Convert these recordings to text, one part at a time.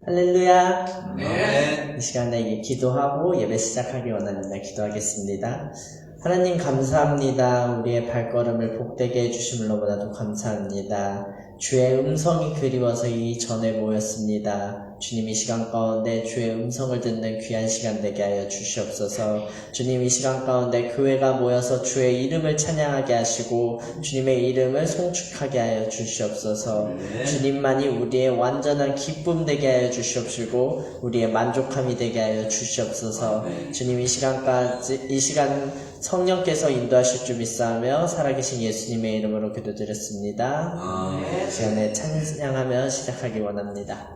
할렐루야. 네. 이 시간에 기도하고 예배 시작하기 원합니다. 기도하겠습니다. 하나님 감사합니다. 우리의 발걸음을 복되게 해주심을 너무나도 감사합니다. 주의 음성이 그리워서 이 전에 모였습니다. 주님 이 시간 가운데 주의 음성을 듣는 귀한 시간 되게 하여 주시옵소서. 주님 이 시간 가운데 교회가 모여서 주의 이름을 찬양하게 하시고 주님의 이름을 송축하게 하여 주시옵소서. 주님만이 우리의 완전한 기쁨 되게 하여 주시옵시고 우리의 만족함이 되게 하여 주시옵소서. 주님 이 시간 성령께서 인도하실 줄 믿사하며 살아계신 예수님의 이름으로 기도드렸습니다. 이 시간에 찬양하며 시작하기 원합니다.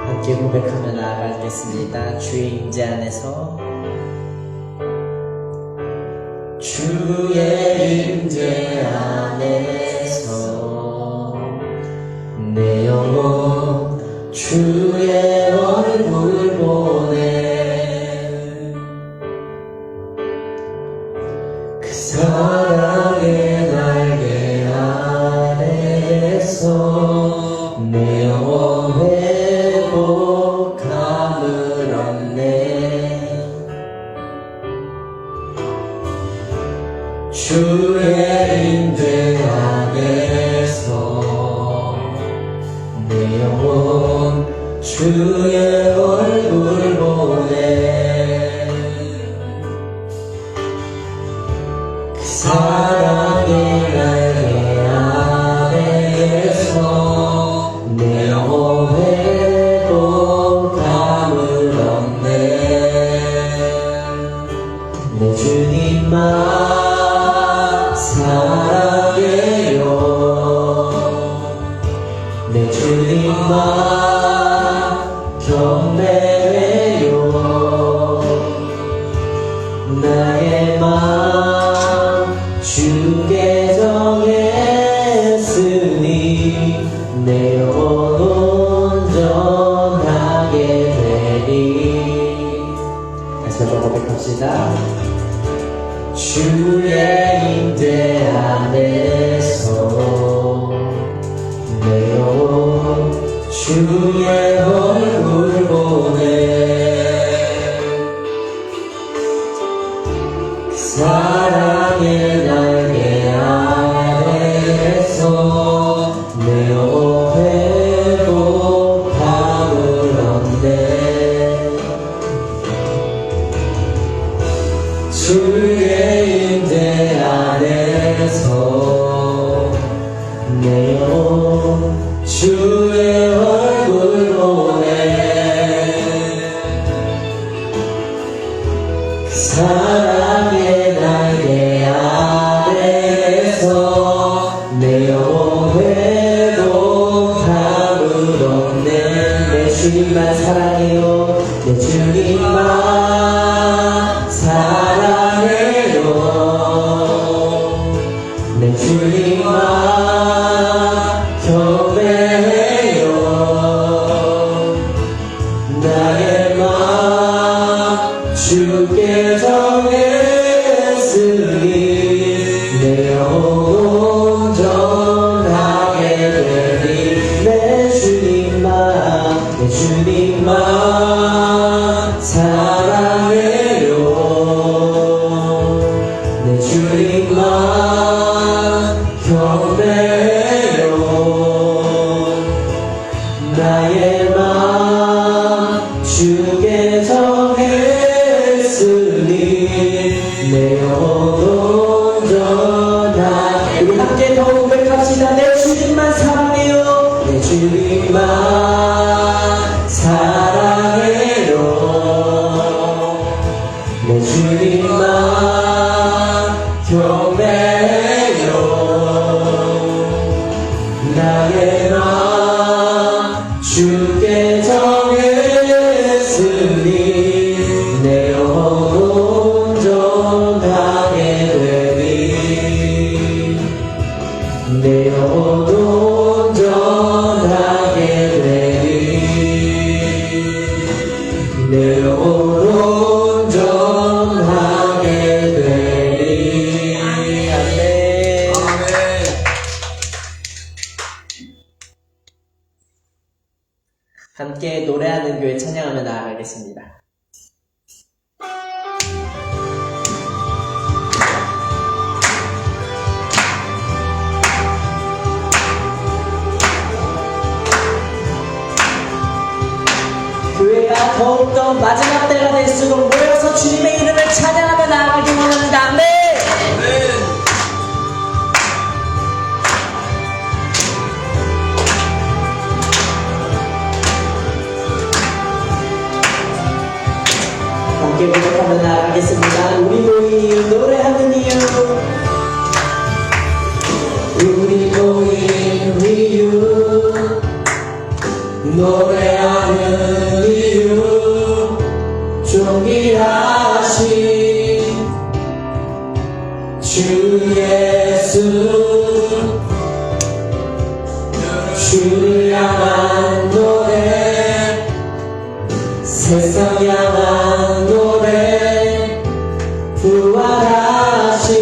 함께 고백하며 나아가겠습니다. 주의 임재 안에서 주의 임재 안에서 내 영혼 주의 얼굴 보네. 그 사랑의 날개 아래서 내 영혼 회복함을 얻네. 주의 임재 안에서 내 영혼 주의 얼굴 보네. 그 사랑의 날개 아래에서 내 영혼 회복함을 얻네. 내 주님만 사랑해요. 내 주님만 경배해요. 나의 맘 주께 정했으니 내 영혼 온전하게 되리. 다시 한번 고백합시다. 주의 임재 안에서 내 영혼 주의 얼굴 보네. 그 사랑의 날개 아래에서 내 영혼 회복함을 얻네. 주의 임재 안에서 내 영혼 주의 얼굴 보네. 그 사랑의 날개 아래에서 내 영혼 회복함을 얻네. 내 주님만 사랑해요. 내 주님만 사랑해요. 내 주님만 경배해요. 나의 맘 주께 정했으니 내 영혼 온전하게 되리. 내 주님만 사랑해요. 내 주님만 경배해요. 나의 맘 주께 정했으니 내 영혼 온전하게. 우리 함께 더 고백합시다. 내 주님만 사랑해요. 내 주님만 사랑해요. 내 주님만 경배해요. 나의 맘 주께 정했으니 내 영혼 온전하게 되리. 내 영혼 온전하게 되리. 내 영혼 온전하게 주시고 마지막 때가 될수록 모여서 주님의 이름을 찬양하며 나아가기 원합니다. 아멘. 함께 고백하며 나아가겠습니다. 우리 모인 이유 노래하는 이유, 우리 모인 이유 노래하는 이유, 존귀하신 주 예수, 주를 향한 노래, 세상 향한 노래, 부활하신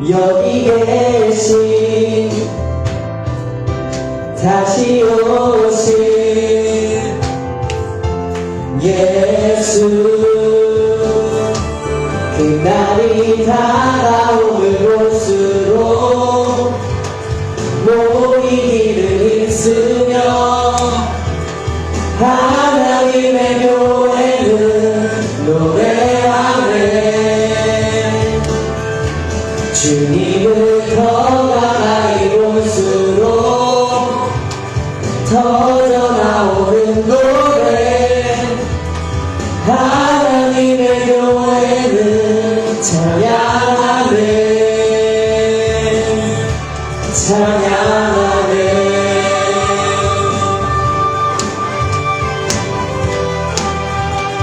여기 계신 다시 오신 예수, 그날이 다가오면 올수록 모이기를 힘쓰며 하나님의 교회는 노래하네. 주님을 더 가까이 볼수록 터져 나오는 노래, 하나님의 교회는 찬양하네, 찬양하네.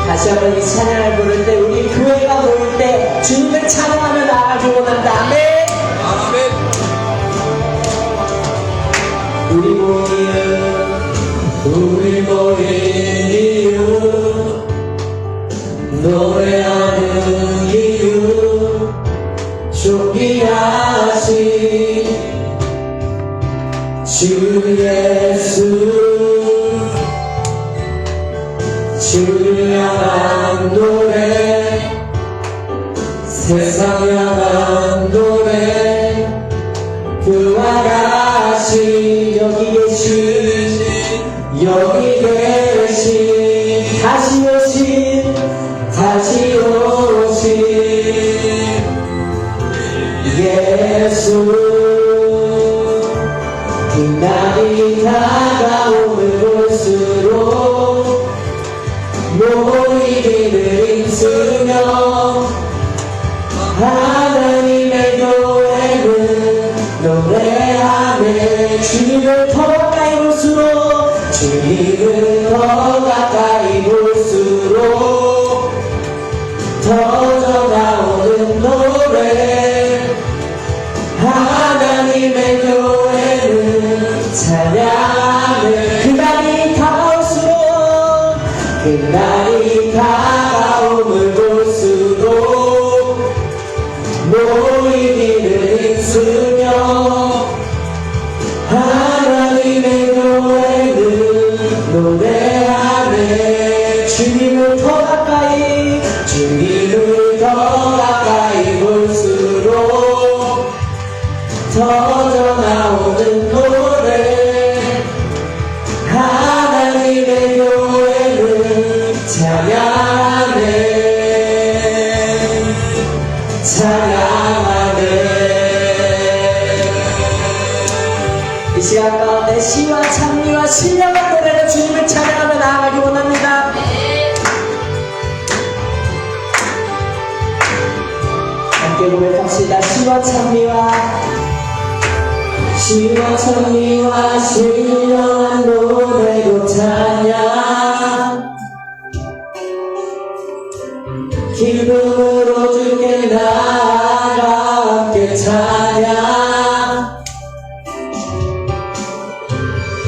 다시 한번 이 찬양을 부를 때, 우리 교회가 모일 때 주님을 찬양하며 나아가기 원한다. 아멘. 우리 모인 이유 노래하는 이유, 존귀하신 주 예수, 주를 향한 노래, 세상 향한 노래, 부활하신 여기 계신, 여기 계신, 다시 오신, 다시 오신 예수, 그날이 다가오면 올수록 모이기를 힘쓰며 하나님의 교회는 노래하네. 주님을 더 가까이 볼수록, 주님을 더 가까이 볼수록 터져 나오는 노래, 하나님의 교회는 찬양하네. 그날이 다가올수록, 그날이 다가오면 볼수록 모이기를 힘쓰며 하나님의 교회는 노래하네. 주님을 더 가까이, 주님을 더 가까이 볼수록 터져 나오는 노래, 하나님의 교회는 찬양하네, 찬양하네. 이 시간 가운데 시와 찬미와 신령한 노래로 주님을 찬양하며 나아가기 원합니다. 함께 고백합시다. 시와 찬미와 신령한 노래로 찬양, 기쁨으로 주께 나아가 함께 찬양,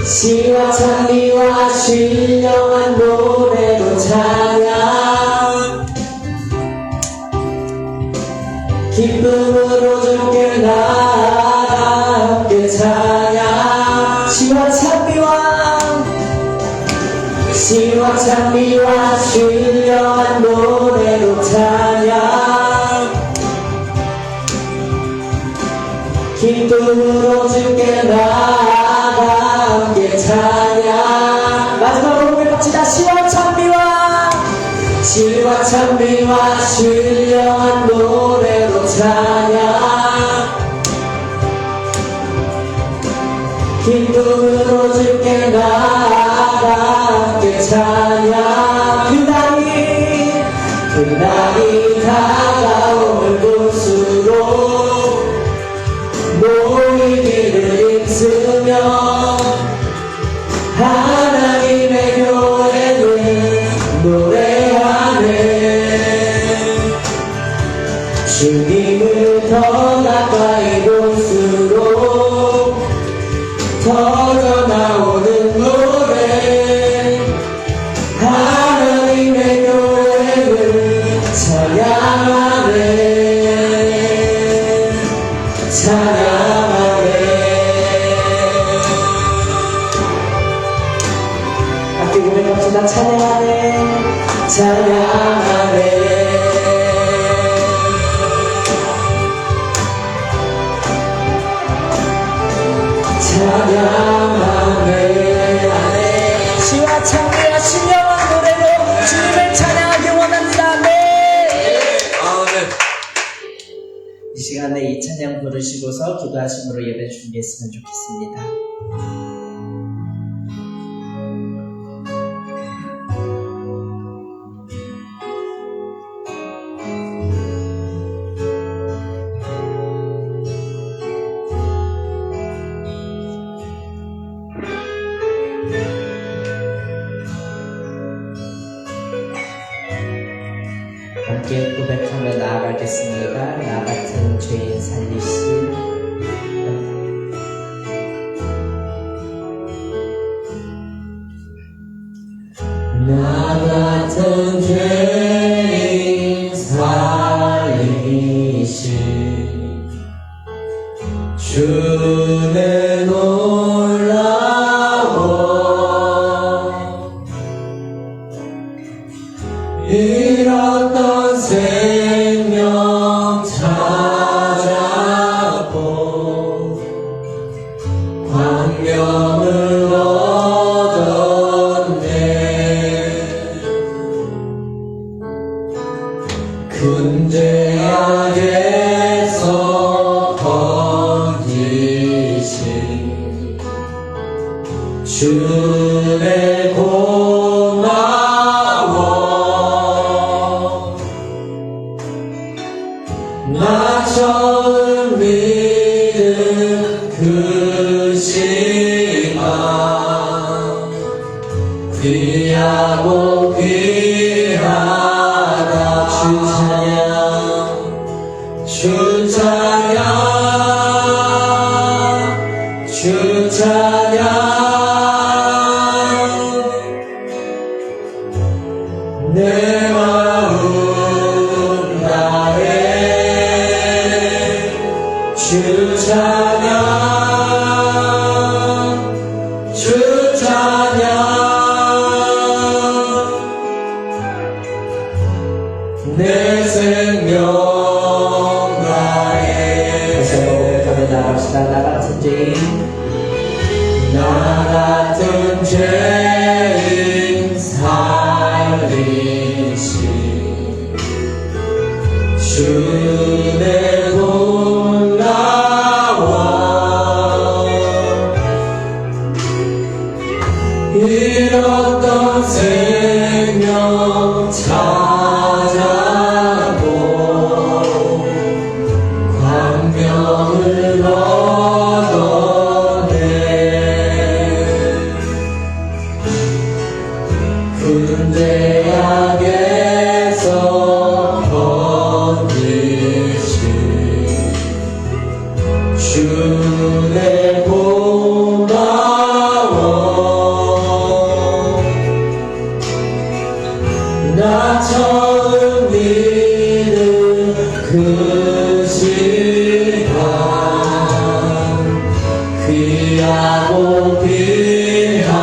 시와 찬미와 신령한 노래로 찬양, 기쁨으로 주께 나아가 함께 찬양, 시와 찬미와 신령한 노래로 찬양, 기쁨으로 주께 나아가 함께 찬양. 마지막으로 고백합시다. 지와 찬미와 신령한 노래로 찬양 기쁨으로 주께 나아가 함께 찬양 그날이 다가올 곳으로 모이기를 힘쓰며 하나님의 교회는 노래하네 주님을 더 가까이 볼수록 터져나오는 노래 하나님의 교회를 찬양하네 함께 고백합시다. 찬양하네 시와 찬미와 신령한 노래로 주님을 찬양하기 원합니다. 아멘. 이 시간에 이 찬양 부르시고서 기도하심으로 예배 준비했으면 좋겠습니다. 함께 고백하며 나아가겠습니다. 나 같은 죄인 살리신 나 같은 죄인 살리신 주는 놀라워 잃었던 생명 찾았고 광명을 얻었네 군제약에서 건지신 주의 고마워 나 처음 믿은 그 시간 귀하고 귀하다 주 찬양 내 마음 다해 주 찬양 내 생명 다해 다시 한번 고백하며 나갑시다. 나 같은 죄인 살리신 주의 놀라워 잃었던 생명 찾아고 광명을 얻어내 군제약에서 건지신 주의 고마워 나 처음 믿은 그 시간 귀하고 귀한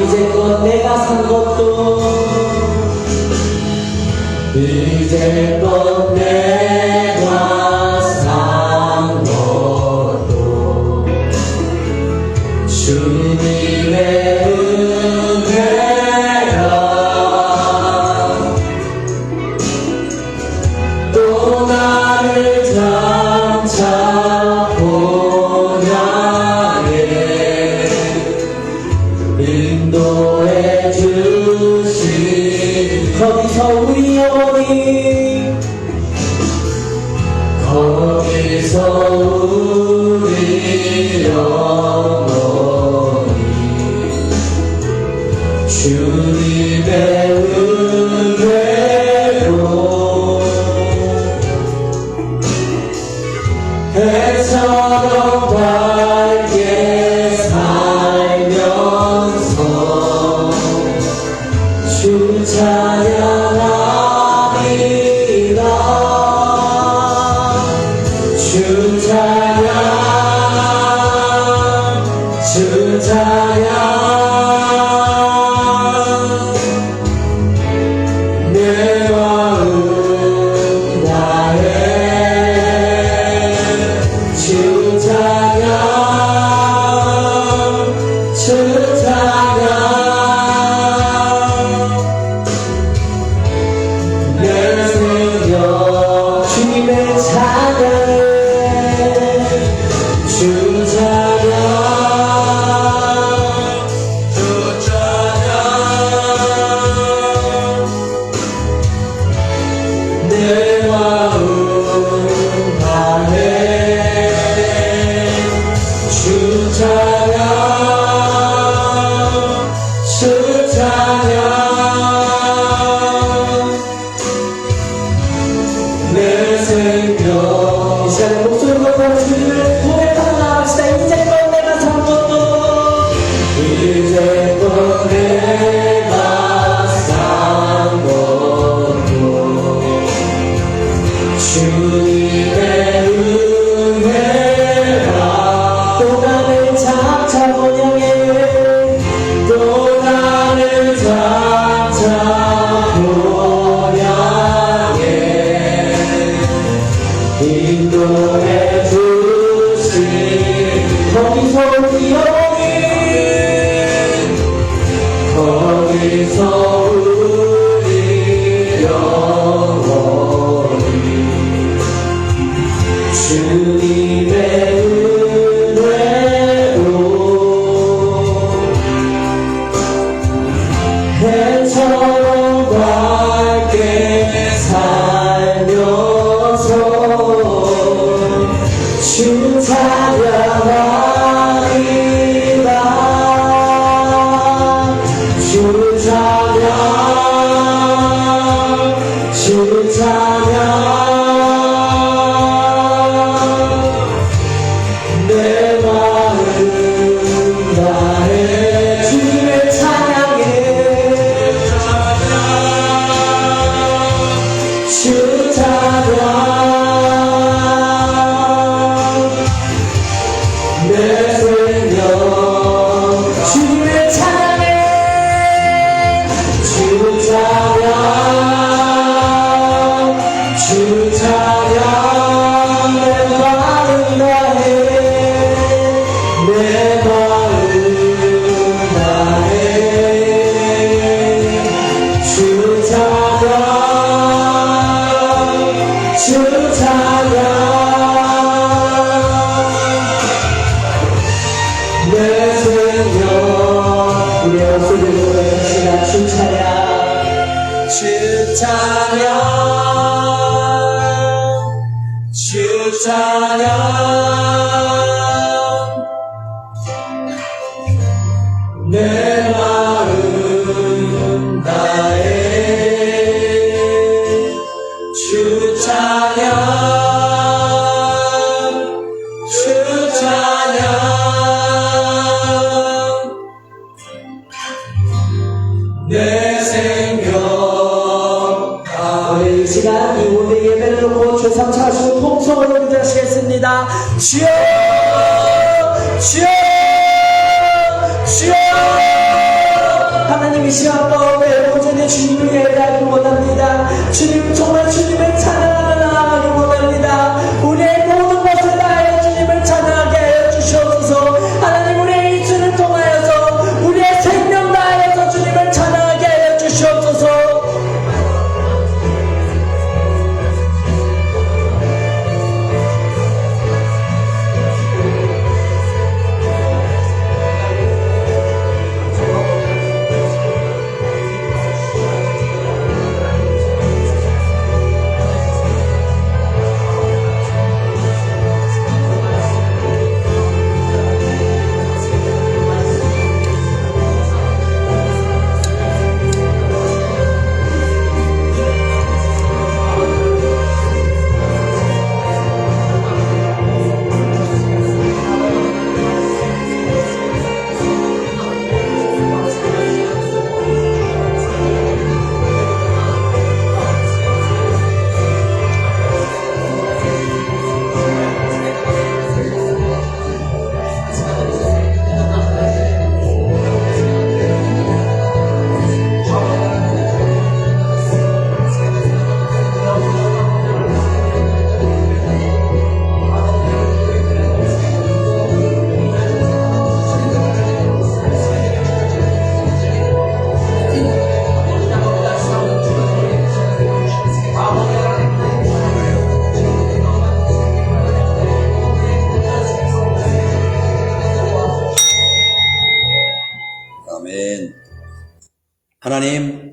이제껏 내가 산 것도 이제껏 내가 산 것도 주님의 은혜라 우리 어머니 거기서 우리 어머니 주님의 은혜로 해처럼 밝게 살면서 주 찬양하리라. 주 찬양 주 찬양 내 마음 다해 주 찬양 주 찬양 내 생명 주님의 찬양에 주 찬양 주 찬양 내 마음 다해 주 찬양 주 찬양 내 생명 이 시간에 목소리로 주님을 고백하며 나갑시다. 이제껏 내가 산 것도 이제껏 내가 산 것도 주님의 은혜라. 또 나를 장차 번영해 또 나를 장차 번영해 인도해 주신 거기서 우리 영원히 거기서 우리 영원히 주님의 은혜로 해처럼 밝게 살면서 주 찬양하리라. 주 찬양 주 찬양 내 마음 다해 주님의 찬양에 주 찬양 내 생명 주님의 찬양에 주 찬양 주 찬양 내 마음 다해 내 마음 다해 주 찬양 주 찬양 내 생명 우리 목소리로 고백합시다. 주 찬양 주 찬양 주 찬양 내 마음 다해 주 찬양 주 찬양 내 생명 우리 이 시간 이 오늘 예배를 놓고 주 삼차하시고 통성으로 기도하시겠습니다. 주여 주여 주여 하나님 이 시간 가운데 오전에 주님을 예배하기 원합니다. 주님 정말 주님을 찬양하며 나아가기 원합니다. 우리의 모든 것을 다하여 주님을 찬양하게 하여 주시옵소서. 하나님 우리의 이 주를 통하여서 우리의 생명 다하여서 주님을 찬양하게 하여 주시옵소서.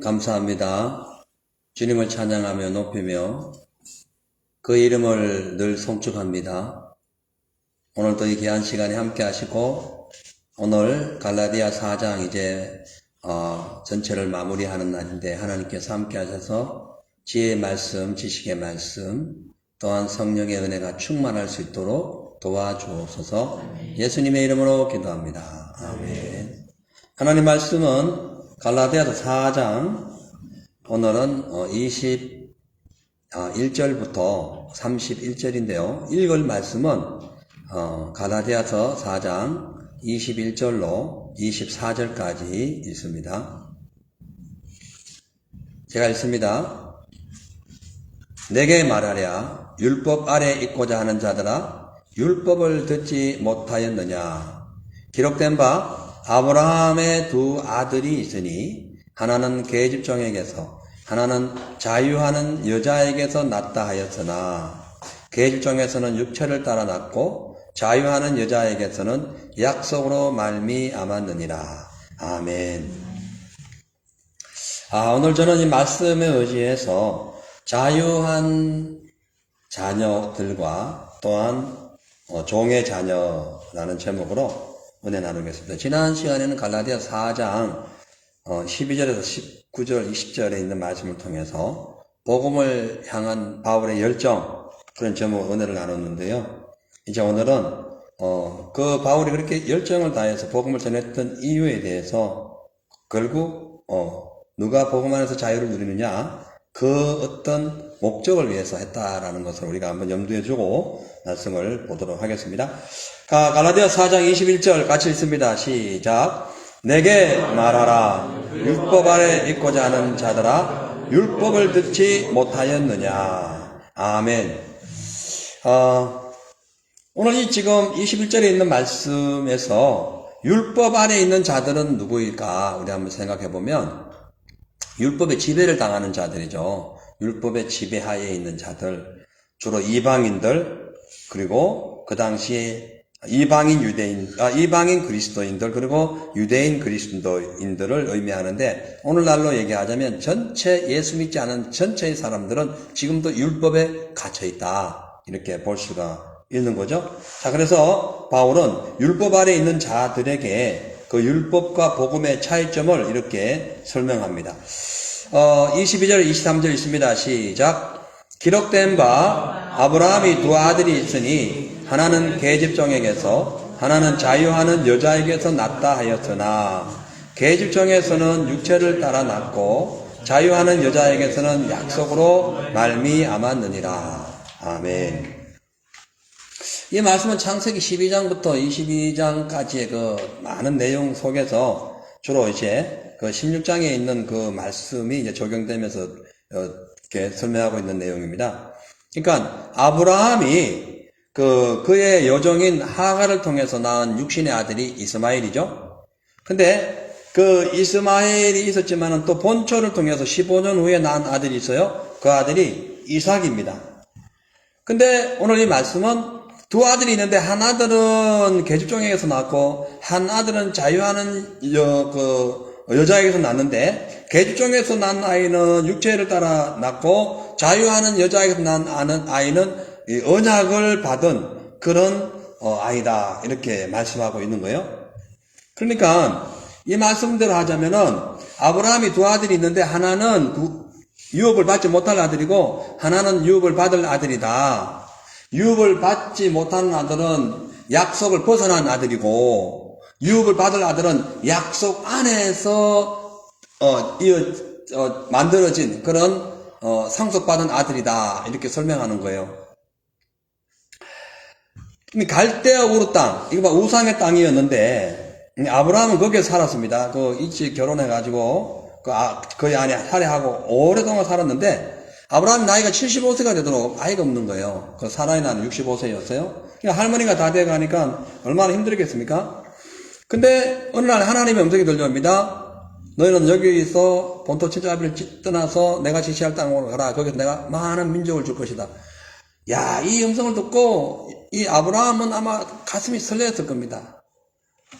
감사합니다. 주님을 찬양하며 높이며 그 이름을 늘 송축합니다. 오늘도 이 귀한 시간에 함께 하시고 오늘 갈라디아 4장 이제 전체를 마무리하는 날인데 하나님께서 함께 하셔서 지혜의 말씀, 지식의 말씀 또한 성령의 은혜가 충만할 수 있도록 도와주옵소서. 예수님의 이름으로 기도합니다. 아멘. 하나님 말씀은 갈라디아서 4장 오늘은 21절부터 31절인데요. 읽을 말씀은 갈라디아서 4장 21절로 24절까지 있습니다. 제가 읽습니다. 내게 말하랴 율법 아래 있고자 하는 자들아 율법을 듣지 못하였느냐. 기록된 바 아브라함의 두 아들이 있으니 하나는 계집종에게서 하나는 자유하는 여자에게서 났다 하였으나 계집종에서는 육체를 따라 났고 자유하는 여자에게서는 약속으로 말미암았느니라. 아멘. 오늘 저는 이 말씀에 의지해서 자유한 자녀들과 또한 종의 자녀라는 제목으로 은혜 나누겠습니다. 지난 시간에는 갈라디아 4장 12절에서 19절, 20절에 있는 말씀을 통해서 복음을 향한 바울의 열정 그런 제목 은혜를 나눴는데요. 이제 오늘은 그 바울이 그렇게 열정을 다해서 복음을 전했던 이유에 대해서 결국 누가 복음 안에서 자유를 누리느냐 그 어떤 목적을 위해서 했다라는 것을 우리가 한번 염두에 두고 말씀을 보도록 하겠습니다. 갈라디아 4장 21절 같이 읽습니다. 시작. 내게 말하라 율법 아래 있고자 하는 자들아 율법을 듣지 못하였느냐. 아멘. 오늘 이 지금 21절에 있는 말씀에서 율법 아래 있는 자들은 누구일까 우리 한번 생각해 보면 율법의 지배를 당하는 자들이죠. 율법의 지배하에 있는 자들, 주로 이방인들, 그리고 그 당시에 이방인 그리스도인들, 그리고 유대인 그리스도인들을 의미하는데, 오늘날로 얘기하자면 전체 예수 믿지 않은 전체의 사람들은 지금도 율법에 갇혀있다. 이렇게 볼 수가 있는 거죠. 자, 그래서 바울은 율법 아래 있는 자들에게 그 율법과 복음의 차이점을 이렇게 설명합니다. 22절, 23절 있습니다. 시작. 기록된 바 아브라함이 두 아들이 있으니 하나는 계집종에게서 하나는 자유하는 여자에게서 났다 하였으나 계집종에서는 육체를 따라 났고 자유하는 여자에게서는 약속으로 말미암았느니라. 아멘. 이 말씀은 창세기 12장부터 22장까지의 그 많은 내용 속에서 주로 이제 그 16장에 있는 그 말씀이 이제 적용되면서 이렇게 설명하고 있는 내용입니다. 그러니까 아브라함이 그의 여종인 하갈을 통해서 낳은 육신의 아들이 이스마엘이죠. 근데 그 이스마엘이 있었지만은 또 본초를 통해서 15년 후에 낳은 아들이 있어요. 그 아들이 이삭입니다. 근데 오늘 이 말씀은 두 아들이 있는데 한 아들은 계집종에게서 낳고 한 아들은 자유하는 여자에게서 낳는데 계집종에서 낳은 아이는 육체를 따라 낳고 자유하는 여자에게서 낳은 아이는 언약을 받은 그런 아이다 이렇게 말씀하고 있는 거예요. 그러니까 이 말씀대로 하자면은 아브라함이 두 아들이 있는데 하나는 유업을 받지 못할 아들이고 하나는 유업을 받을 아들이다. 유업을 받지 못하는 아들은 약속을 벗어난 아들이고 유업을 받을 아들은 약속 안에서 만들어진 그런 상속받은 아들이다 이렇게 설명하는 거예요. 갈대아 우르 땅, 이거 우상의 땅이었는데 아브라함은 거기에 살았습니다. 일찍 결혼해가지고 그 안에 살해하고 오랫동안 살았는데 아브라함이 나이가 75세가 되도록 아이가 없는 거예요. 사라의 나이는 65세였어요. 그러니까 할머니가 다 돼가니까 얼마나 힘들겠습니까? 근데 어느 날 하나님의 음성이 들려옵니다. 너희는 여기서 본토 친자아비를 떠나서 내가 지시할 땅으로 가라. 거기서 내가 많은 민족을 줄 것이다. 야, 이 음성을 듣고 이 아브라함은 아마 가슴이 설레었을 겁니다.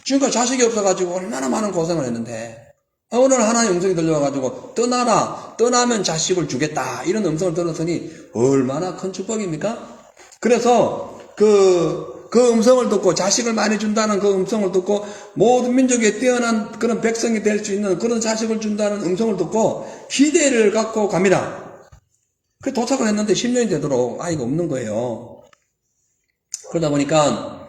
지금까지 자식이 없어가지고 얼마나 많은 고생을 했는데 오늘 하나의 음성이 들려와가지고 떠나라, 떠나면 자식을 주겠다 이런 음성을 들었으니 얼마나 큰 축복입니까? 그래서 그 음성을 듣고 자식을 많이 준다는 그 음성을 듣고 모든 민족에 뛰어난 그런 백성이 될 수 있는 그런 자식을 준다는 음성을 듣고 기대를 갖고 갑니다. 그 도착을 했는데 10년이 되도록 아이가 없는 거예요. 그러다 보니까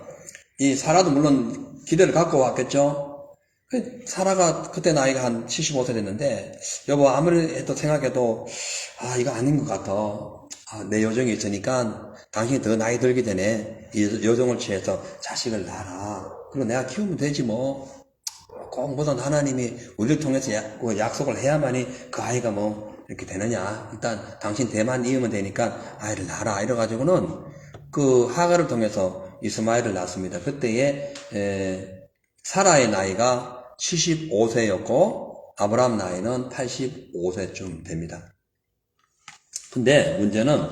이 사라도 물론 기대를 갖고 왔겠죠. 사라가 그때 나이가 한 75세 됐는데 여보 아무리 해도 생각해도 이거 아닌 것 같아. 내 여정이 있으니까 당신이 더 나이 들기 전에 이 여정을 취해서 자식을 낳아라. 그리고 내가 키우면 되지 뭐. 꼭 무슨 하나님이 우리를 통해서 약속을 해야만이 그 아이가 뭐 이렇게 되느냐. 일단 당신 대만 이으면 되니까 아이를 낳아라. 이래가지고는 그 하가를 통해서 이스마엘을 낳습니다. 그때에 사라의 나이가 75세였고 아브라함 나이는 85세쯤 됩니다. 근데 문제는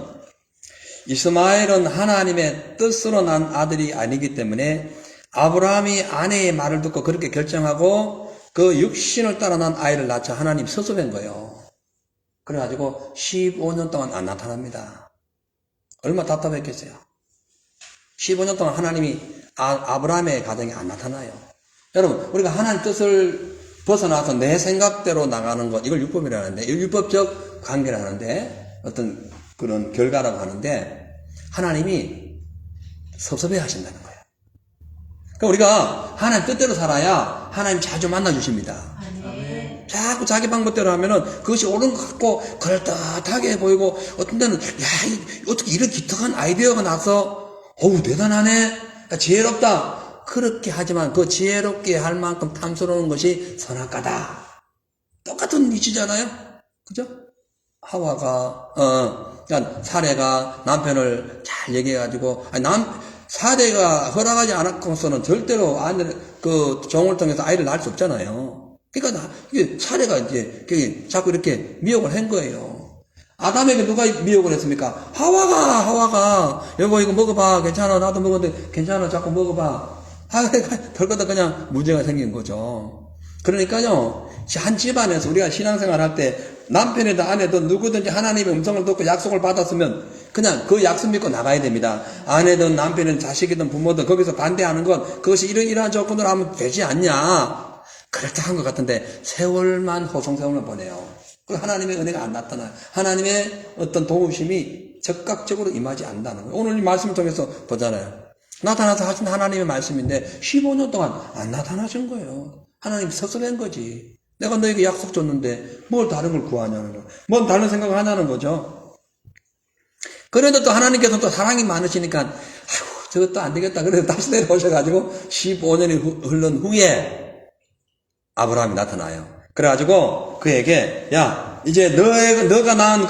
이스마엘은 하나님의 뜻으로 난 아들이 아니기 때문에 아브라함이 아내의 말을 듣고 그렇게 결정하고 그 육신을 따라 난 아이를 낳자 하나님 섭섭한 거예요. 그래가지고 15년 동안 안 나타납니다. 얼마나 답답했겠어요. 15년 동안 하나님이 아브라함의 가정에 안 나타나요. 여러분, 우리가 하나님 뜻을 벗어나서 내 생각대로 나가는 것, 이걸 율법이라고 하는데, 이걸 율법적 관계를 하는데, 어떤 그런 결과라고 하는데, 하나님이 섭섭해 하신다는 거예요. 그러니까 우리가 하나님 뜻대로 살아야 하나님 자주 만나주십니다. 자꾸 자기 방법대로 하면은 그것이 옳은 것 같고, 그럴듯하게 보이고, 어떤 때는, 어떻게 이런 기특한 아이디어가 나서, 어우, 대단하네. 지혜롭다. 그렇게 하지만 그 지혜롭게 할 만큼 탐스러운 것이 선악과다. 똑같은 이치잖아요. 그죠? 하와가, 그러니까 사례가 남편을 잘 얘기해가지고, 사례가 허락하지 않았고서는 절대로 그 종을 통해서 아이를 낳을 수 없잖아요. 그러니까 이게 사례가 이제 자꾸 이렇게 미혹을 한 거예요. 아담에게 누가 미혹을 했습니까? 하와가, 여보 이거 먹어봐. 괜찮아. 나도 먹었는데 괜찮아. 자꾸 먹어봐. 별거다 그냥 문제가 생긴 거죠. 그러니까요, 한 집안에서 우리가 신앙생활 할 때 남편이든 아내든 누구든지 하나님의 음성을 듣고 약속을 받았으면 그냥 그 약속 믿고 나가야 됩니다. 아내든 남편이든 자식이든 부모든 거기서 반대하는 건 그것이 이러한 조건으로 하면 되지 않냐. 그럴듯한 것 같은데 세월만 호송세월만 보내요. 하나님의 은혜가 안 나타나요. 하나님의 어떤 도우심이 적극적으로 임하지 않는다는 거예요. 오늘 이 말씀을 통해서 보잖아요. 나타나서 하신 하나님의 말씀인데 15년 동안 안 나타나신 거예요. 하나님 섭섭한 거지. 내가 너에게 약속 줬는데 뭘 다른 걸 구하냐는 거예요. 뭔 다른 생각을 하냐는 거죠. 그래도 또 하나님께서 또 사랑이 많으시니까 아이고 저것도 안 되겠다. 그래서 다시 내려오셔가지고 15년이 흐른 후에 아브라함이 나타나요. 그래가지고 그에게 야 이제 너가 낳은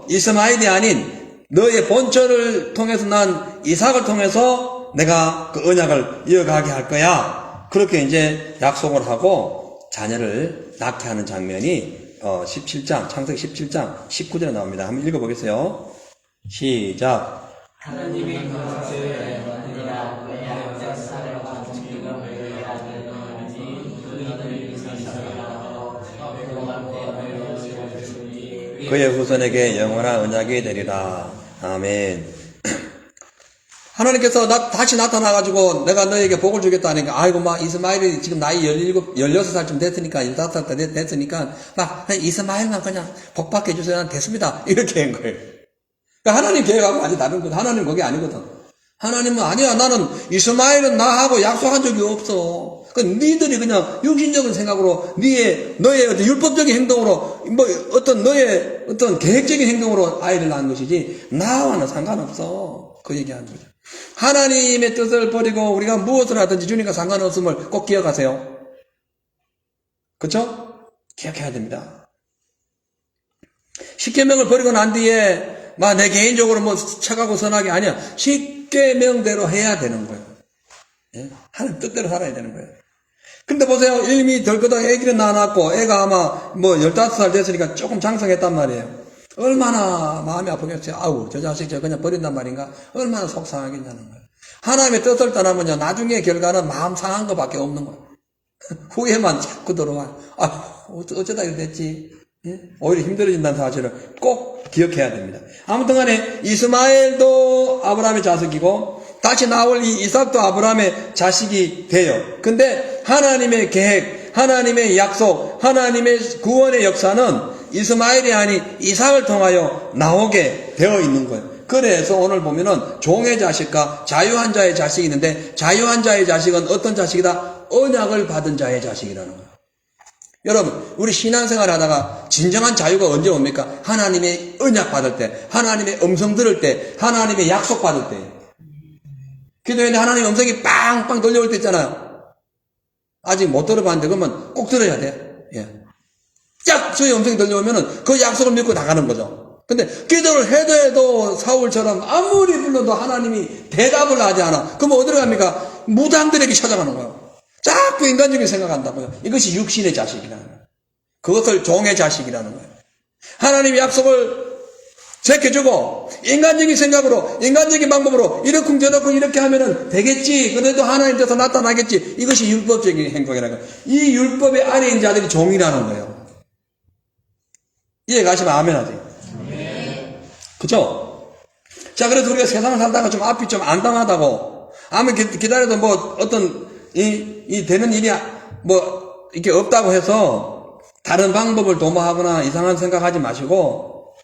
이스마엘이 아닌 너의 본처를 통해서 난 이삭을 통해서 내가 그 언약을 이어가게 할 거야. 그렇게 이제 약속을 하고 자녀를 낳게 하는 장면이 17장, 창세기 17장 19절에 나옵니다. 한번 읽어보겠어요. 시작. 하나님이 그것을 만들라 왜냐하면 사람과 같은 그의 아들은 그들을 위하여 그의 후손에게 영원한 언약이 되리라. 아멘. 하나님께서 다시 나타나가지고 내가 너에게 복을 주겠다니까, 아이고, 이스마엘이 지금 나이 16살쯤 됐으니까, 15살 됐으니까, 이스마엘만 그냥 복 받게 해주세요. 됐습니다. 이렇게 한 거예요. 그러니까 하나님 계획하고 완전히 다른 거죠. 하나님 거기 아니거든. 하나님은 아니야. 나는 이스마엘은 나하고 약속한 적이 없어. 니들이 그냥 육신적인 생각으로 너의 어떤 율법적인 행동으로 너의 어떤 계획적인 행동으로 아이를 낳은 것이지 나와는 상관없어. 그 얘기하는 거죠. 하나님의 뜻을 버리고 우리가 무엇을 하든지 주님과 상관없음을 꼭 기억하세요. 그렇죠? 기억해야 됩니다. 십계명을 버리고 난 뒤에 내 개인적으로 착하고 선하게 아니야. 십계명대로 해야 되는 거예요. 예? 하나님 뜻대로 살아야 되는 거예요. 근데 보세요. 이미 덜거덕 애기를 낳아놨고 애가 아마 15살 됐으니까 조금 장성했단 말이에요. 얼마나 마음이 아프겠어요. 아우 저 자식 저 그냥 버린단 말인가. 얼마나 속상하겠냐는 거예요. 하나님의 뜻을 떠나면요 나중에 결과는 마음 상한 것밖에 없는 거예요. 후회만 자꾸 들어와. 어쩌다 이렇게 됐지. 예? 오히려 힘들어진다는 사실을 꼭 기억해야 됩니다. 아무튼 간에 이스마엘도 아브라함의 자식이고 다시 나올 이 이삭도 아브라함의 자식이 돼요. 근데 하나님의 계획, 하나님의 약속, 하나님의 구원의 역사는 이스마엘이 아닌 이삭을 통하여 나오게 되어 있는 거예요. 그래서 오늘 보면은 종의 자식과 자유한 자의 자식이 있는데 자유한 자의 자식은 어떤 자식이다? 언약을 받은 자의 자식이라는 거예요. 여러분, 우리 신앙생활 하다가 진정한 자유가 언제 옵니까? 하나님의 언약 받을 때, 하나님의 음성 들을 때, 하나님의 약속 받을 때. 기도했는데 하나님의 음성이 빵빵 들려올 때 있잖아요. 아직 못 들어봤는데 그러면 꼭 들어야 돼. 예. 약속의 음성이 들려오면은 그 약속을 믿고 나가는 거죠. 근데 기도를 해도 사울처럼 아무리 불러도 하나님이 대답을 하지 않아. 그러면 어디로 갑니까? 무당들에게 찾아가는 거예요. 자꾸 인간적인 생각한다고요. 이것이 육신의 자식이라는 거예요. 그것을 종의 자식이라는 거예요. 하나님이 약속을 지켜주고 인간적인 생각으로 인간적인 방법으로 이렇쿵 저렇쿵 이렇게 하면은 되겠지. 그래도 하나님 돼서 나타나겠지. 이것이 율법적인 행동이라는 거예요. 이 율법의 아래 있는 자들이 종이라는 거예요. 이해 가시면 아멘 하세요. 그쵸? 자, 그래서 우리가 세상을 살다가 좀 앞이 좀 안당하다고 아무 기다려도 뭐 어떤 이 되는 일이 뭐 이렇게 없다고 해서 다른 방법을 도모하거나 이상한 생각하지 마시고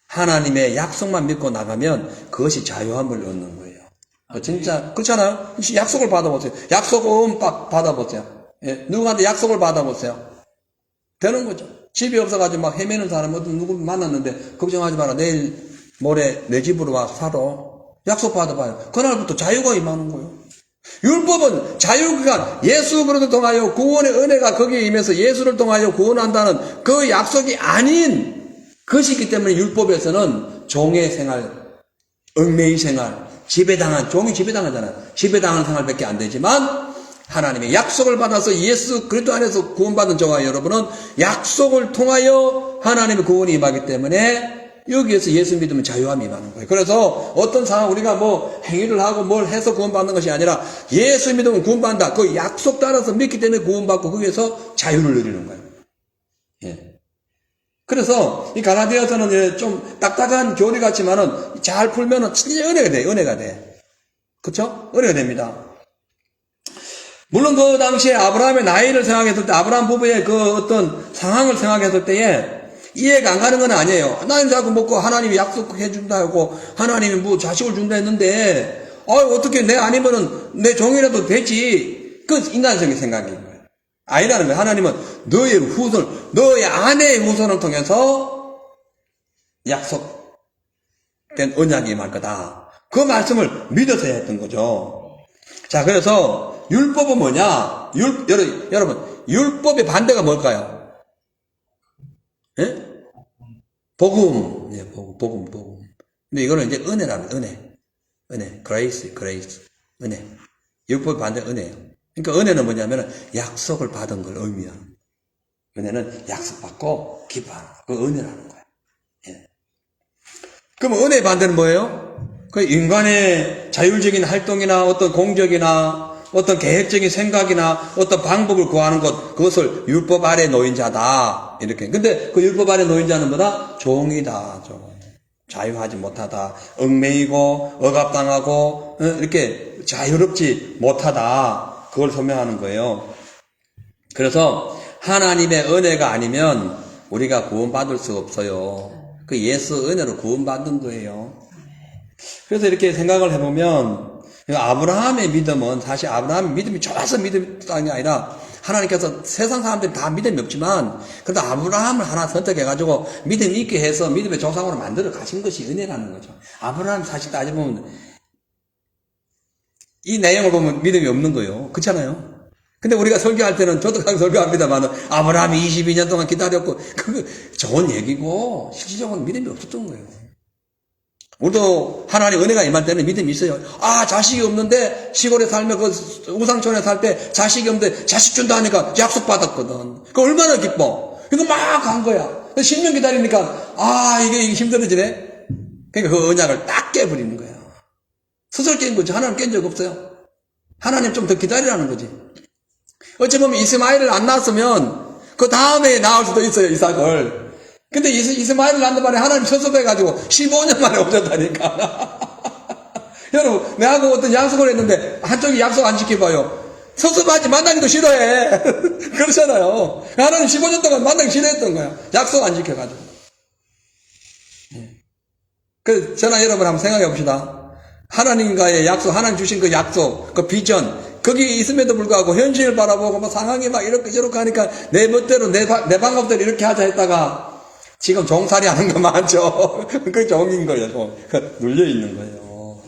하나님의 약속만 믿고 나가면 그것이 자유함을 얻는 거예요. 진짜 그렇잖아요. 약속을 받아보세요. 약속은 받아보세요. 예, 누구한테 약속을 받아보세요. 되는 거죠. 집이 없어가지고 막 헤매는 사람 어떤 누구 만났는데 걱정하지 마라. 내일 모레 내 집으로 와 살아. 약속 받아봐요. 그날부터 자유가 임하는 거예요. 율법은 자유가 예수 그리스도를 통하여 구원의 은혜가 거기에 임해서 예수를 통하여 구원한다는 그 약속이 아닌 것이기 때문에 율법에서는 종의 생활, 얽매인 생활, 지배당한, 종이 지배당하잖아요. 지배당한 생활밖에 안 되지만 하나님의 약속을 받아서 예수 그리스도 안에서 구원받은 저와 여러분은 약속을 통하여 하나님의 구원이 임하기 때문에 여기에서 예수 믿으면 자유함이 임하는 거예요. 그래서 어떤 상황 우리가 뭐 행위를 하고 뭘 해서 구원받는 것이 아니라 예수 믿으면 구원받는다. 그 약속 따라서 믿기 때문에 구원받고 거기에서 자유를 누리는 거예요. 예. 그래서 이 갈라디아서는 좀 딱딱한 교리 같지만은 잘 풀면은 진짜 은혜가 돼. 은혜가 돼. 그쵸? 은혜가 됩니다. 물론 그 당시에 아브라함의 나이를 생각했을 때 아브라함 부부의 그 어떤 상황을 생각했을 때에 이해가 안 가는 건 아니에요. 나는 자꾸 먹고 하나님이 약속해 준다 하고 하나님이 뭐 자식을 준다 했는데 어떻게 내 아니면은 내 종이라도 되지. 그 인간적인 생각인 거예요. 아니라는 거예요. 하나님은 너의 후손, 너의 아내의 후손을 통해서 약속된 언약이 임할 거다. 그 말씀을 믿어서 했던 거죠. 자, 그래서 율법은 뭐냐? 여러분, 율법의 반대가 뭘까요? 예? 복음. 예, 복음. 근데 이거는 이제 은혜라는 은혜. grace. 은혜. 율법의 반대 은혜예요. 그러니까 은혜는 뭐냐면 약속을 받은 걸 의미하는. 은혜는 약속받고 기뻐하는 거. 그 은혜라는 거예요. 예. 그럼 은혜의 반대는 뭐예요? 그 인간의 자율적인 활동이나 어떤 공적이나 어떤 계획적인 생각이나 어떤 방법을 구하는 것, 그것을 율법 아래 놓인 자다. 이렇게. 근데 그 율법 아래 놓인 자는 뭐다? 종이다. 자유하지 못하다. 얽매이고, 억압당하고, 이렇게 자유롭지 못하다. 그걸 소명하는 거예요. 그래서 하나님의 은혜가 아니면 우리가 구원받을 수 없어요. 그 예수 은혜로 구원받는 거예요. 그래서 이렇게 생각을 해보면 아브라함의 믿음은 사실 아브라함의 믿음이 좋아서 믿음이 아니라 하나님께서 세상 사람들이 다 믿음이 없지만 그래도 아브라함을 하나 선택해가지고 믿음 있게 해서 믿음의 조상으로 만들어 가신 것이 은혜라는 거죠. 아브라함 사실 따져보면 이 내용을 보면 믿음이 없는 거예요. 그렇잖아요. 근데 우리가 설교할 때는 저도 설교합니다만 아브라함이 22년 동안 기다렸고 그거 좋은 얘기고 실질적으로 믿음이 없었던 거예요. 우리도 하나님 은혜가 임할 때는 믿음이 있어요. 자식이 없는데 시골에 살면 그 우상촌에 살 때 자식이 없는데 자식 준다 하니까 약속 받았거든. 그 얼마나 기뻐. 이거 막 간 거야. 10년 기다리니까 이게 힘들어지네. 그러니까 그 언약을 딱 깨버리는 거야. 스스로 깬 거지. 하나님 깬 적 없어요. 하나님 좀 더 기다리라는 거지. 어찌 보면 이스마엘을 안 낳았으면 그 다음에 낳을 수도 있어요, 이삭을. 근데 이스마엘을 낳는 말에 하나님 섭섭해가지고 15년 만에 오셨다니까. 여러분, 내하고 어떤 약속을 했는데 한쪽이 약속 안 지켜봐요. 섭섭하지, 만나기도 싫어해. 그렇잖아요. 하나님 15년 동안 만나기 싫어했던 거야. 약속 안 지켜가지고. 그, 저나 여러분 한번 생각해 봅시다. 하나님과의 약속, 하나님 주신 그 약속, 그 비전, 거기 있음에도 불구하고 현실을 바라보고 뭐 상황이 막 이렇게 저렇게 하니까 내 멋대로 내 방법대로 이렇게 하자 했다가 지금 종살이 하는 거 많죠. 그게 종인 거예요. 눌려 있는 거예요.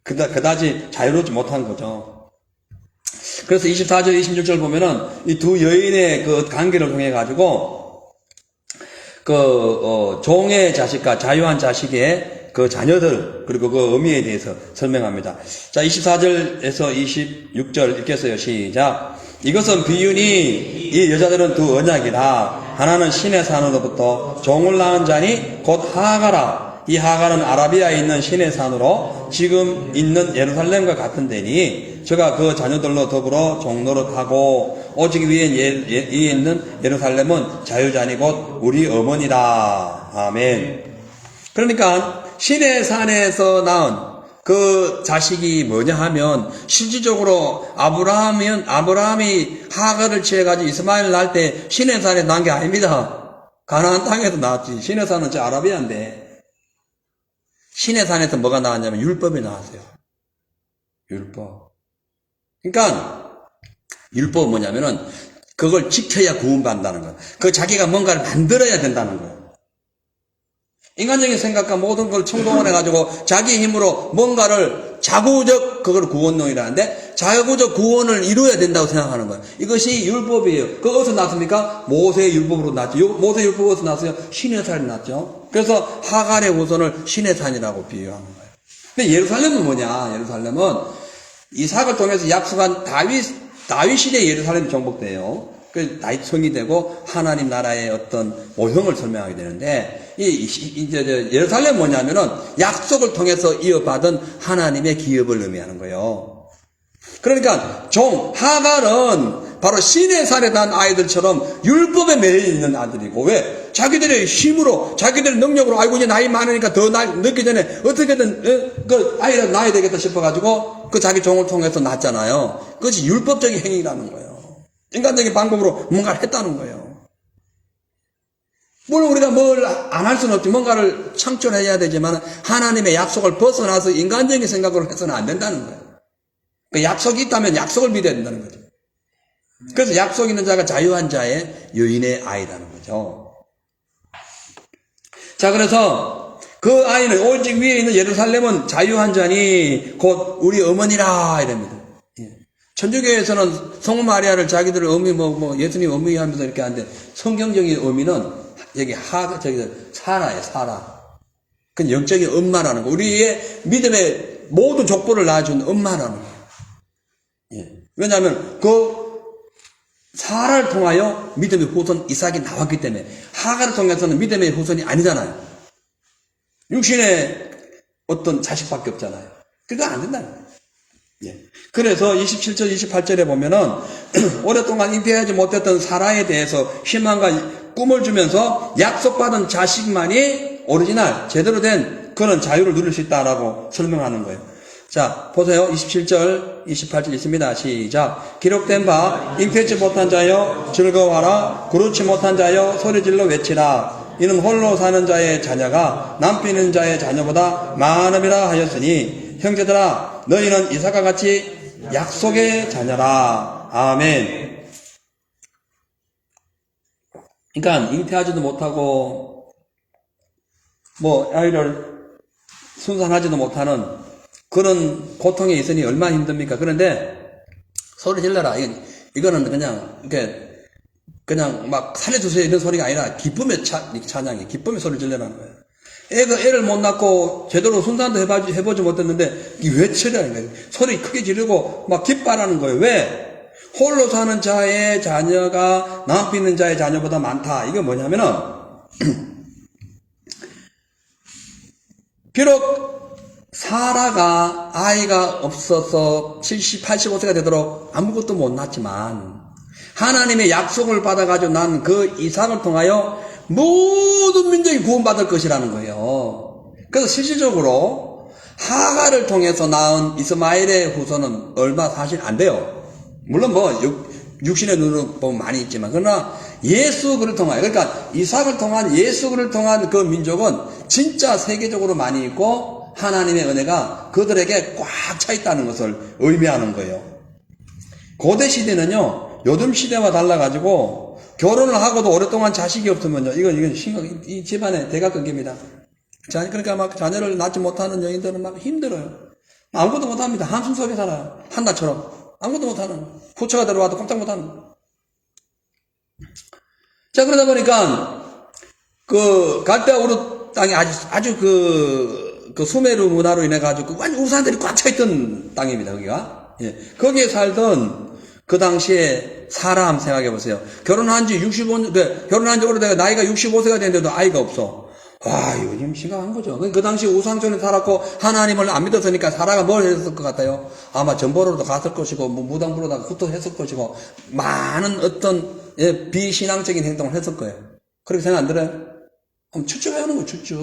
그다지 자유롭지 못한 거죠. 그래서 24절, 26절 보면은 이 두 여인의 그 관계를 통해 가지고 종의 자식과 자유한 자식의 그 자녀들 그리고 그 의미에 대해서 설명합니다. 자, 24절에서 26절 읽겠어요. 시작. 이것은 비유니 이 여자들은 두 언약이라. 하나는 신의 산으로부터 종을 낳은 자니 곧 하가라. 이 하가는 아라비아에 있는 신의 산으로 지금 있는 예루살렘과 같은 데니 저가 그 자녀들로 더불어 종노릇하고 오직 위에 있는 예루살렘은 자유자니 곧 우리 어머니라. 아멘. 그러니까 신의 산에서 낳은 그 자식이 뭐냐 하면 실질적으로 아브라함이 하가를 취해가지고 이스마엘을 낳을 때 신의 산에 낳은 게 아닙니다. 가나안 땅에서 낳았지. 신의 산은 저 아라비아인데 신의 산에서 뭐가 나왔냐면 율법이 나왔어요. 율법. 그러니까 율법은 뭐냐면은 그걸 지켜야 구원받는다는 거예요. 그 자기가 뭔가를 만들어야 된다는 거예요. 인간적인 생각과 모든 걸 총동원해가지고 자기 힘으로 뭔가를 자구적 그걸 구원론이라는데 자구적 구원을 이루어야 된다고 생각하는 거예요. 이것이 율법이에요. 그거 어디서 났습니까? 모세의 율법으로 났죠. 모세의 율법 어디서 났어요? 신의 산이 났죠. 그래서 하갈의 후손을 신의 산이라고 비유하는 거예요. 근데 예루살렘은 뭐냐? 예루살렘은 이삭을 통해서 약속한 다윗 시대의 예루살렘이 정복돼요. 그 다윗 성이 되고 하나님 나라의 어떤 모형을 설명하게 되는데 이제 예루살렘 뭐냐면은 약속을 통해서 이어받은 하나님의 기업을 의미하는 거예요. 그러니까 하갈은 바로 신의 산에 난 아이들처럼 율법에 매여 있는 아들이고 왜? 자기들의 힘으로 자기들의 능력으로 아이고 이제 나이 많으니까 더 늦기 전에 어떻게든 그 아이를 낳아야 되겠다 싶어가지고 그 자기 종을 통해서 낳았잖아요. 그것이 율법적인 행위라는 거예요. 인간적인 방법으로 뭔가를 했다는 거예요. 물론 우리가 뭘 안 할 수는 없지. 뭔가를 창출해야 되지만 하나님의 약속을 벗어나서 인간적인 생각으로 해서는 안 된다는 거예요. 그 약속이 있다면 약속을 믿어야 된다는 거죠. 그래서 약속 있는 자가 자유한 자의 여인의 아이라는 거죠. 자, 그래서 그 아이는 오직 위에 있는 예루살렘은 자유한 자니 곧 우리 어머니라 이랍니다. 천주교에서는 성모 마리아를 자기들 어미 예수님 어미 하면서 이렇게 하는데 성경적인 의미는 여기 사라예요, 사라. 그건 영적인 엄마라는 거. 우리의 믿음의 모든 족보를 낳아준 엄마라는 거. 왜냐하면 그 사라를 통하여 믿음의 후손 이삭이 나왔기 때문에 하가를 통해서는 믿음의 후손이 아니잖아요. 육신의 어떤 자식밖에 없잖아요. 그거 안 된다는 거예요. 그래서 27절, 28절에 보면은 오랫동안 잉태하지 못했던 사라에 대해서 희망과 꿈을 주면서 약속받은 자식만이 오리지널, 제대로 된 그런 자유를 누릴 수 있다라고 설명하는 거예요. 자, 보세요. 27절, 28절 있습니다. 시작. 기록된 바, 잉태치 못한 자여, 즐거워하라. 그렇지 못한 자여, 소리질러 외치라. 이는 홀로 사는 자의 자녀가 남편 있는 자의 자녀보다 많음이라 하였으니, 형제들아, 너희는 이삭과 같이 약속의 자녀라. 아멘. 그러니까 잉태하지도 못하고 아이를 순산하지도 못하는 그런 고통에 있으니 얼마나 힘듭니까? 그런데 소리 질러라. 이거는 그냥 막 살려주세요 이런 소리가 아니라 기쁨의 찬양이 기쁨의 소리를 질러라는 거예요. 애를 못 낳고 제대로 순산도 해보지 못했는데 외치라는 거예요. 소리 크게 지르고 막 기뻐하라는 거예요. 왜? 홀로 사는 자의 자녀가 남편 있는 자의 자녀보다 많다. 이게 뭐냐면은 비록 사라가 아이가 없어서 70, 85세가 되도록 아무것도 못 낳았지만 하나님의 약속을 받아가지고 난 그 이삭을 통하여 모든 민족이 구원받을 것이라는 거예요. 그래서 실질적으로 하가를 통해서 낳은 이스마엘의 후손은 얼마 사실 안 돼요. 물론 뭐 육신의 눈으로 보면 많이 있지만, 그러나 예수 그를 통하여, 그러니까 이삭을 통한 예수 그를 통한 그 민족은 진짜 세계적으로 많이 있고 하나님의 은혜가 그들에게 꽉 차 있다는 것을 의미하는 거예요. 고대 시대는요, 요즘 시대와 달라가지고 결혼을 하고도 오랫동안 자식이 없으면요, 이건 이 집안의 대가 끊깁니다. 그러니까 막 자녀를 낳지 못하는 여인들은 막 힘들어요. 아무것도 못합니다. 한숨 속에 살아요. 한나처럼. 아무것도 못하는. 후처가 들어와도 꼼짝 못하는. 자, 그러다 보니까, 갈대아 우르 땅이 아주 수메르 문화로 인해가지고, 완전 우산들이 꽉 차있던 땅입니다, 거기가. 예. 거기에 살던, 그 당시에 사람 생각해보세요. 결혼한 지 오래돼가 나이가 65세가 됐는데도 아이가 없어. 와, 이거 좀 심각한 거죠. 그 당시 우상촌에 살았고, 하나님을 안 믿었으니까 사라가 뭘 했을 것 같아요? 아마 전보로도 갔을 것이고, 무당부로다가 흩어했을 것이고, 많은 어떤, 비신앙적인 행동을 했을 거예요. 그렇게 생각 안 들어요? 추측해오는 거예요, 추측.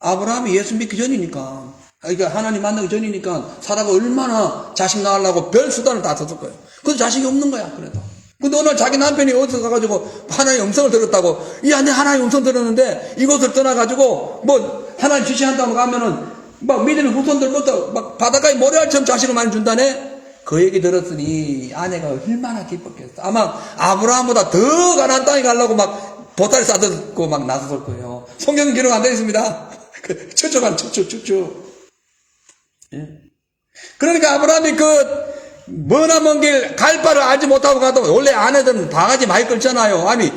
아브라함이 예수 믿기 전이니까, 그러니까 하나님 만나기 전이니까, 사라가 얼마나 자식 낳으려고 별 수단을 다 썼을 거예요. 근데 자식이 없는 거야, 그래도. 근데 오늘 자기 남편이 어디서 가가지고 하나님의 음성을 들었다고, 야, 내 하나님의 음성 들었는데 이곳을 떠나가지고 뭐 하나님 지시한다고 가면은 막 믿음의 후손들부터 막 바닷가에 모래알처럼 자식을 많이 준다네. 그 얘기 들었으니 아내가 얼마나 기뻤겠어. 아마 아브라함보다 더 가난한 땅에 가려고 막 보따리 싸들고 막 나섰을 거예요. 성경은 기록 안 되어 있습니다. 추측. 예. 그러니까 아브라함이 머나먼 길 갈 바를 알지 못하고 가도, 원래 아내들은 바가지 많이 끌잖아요. 아니,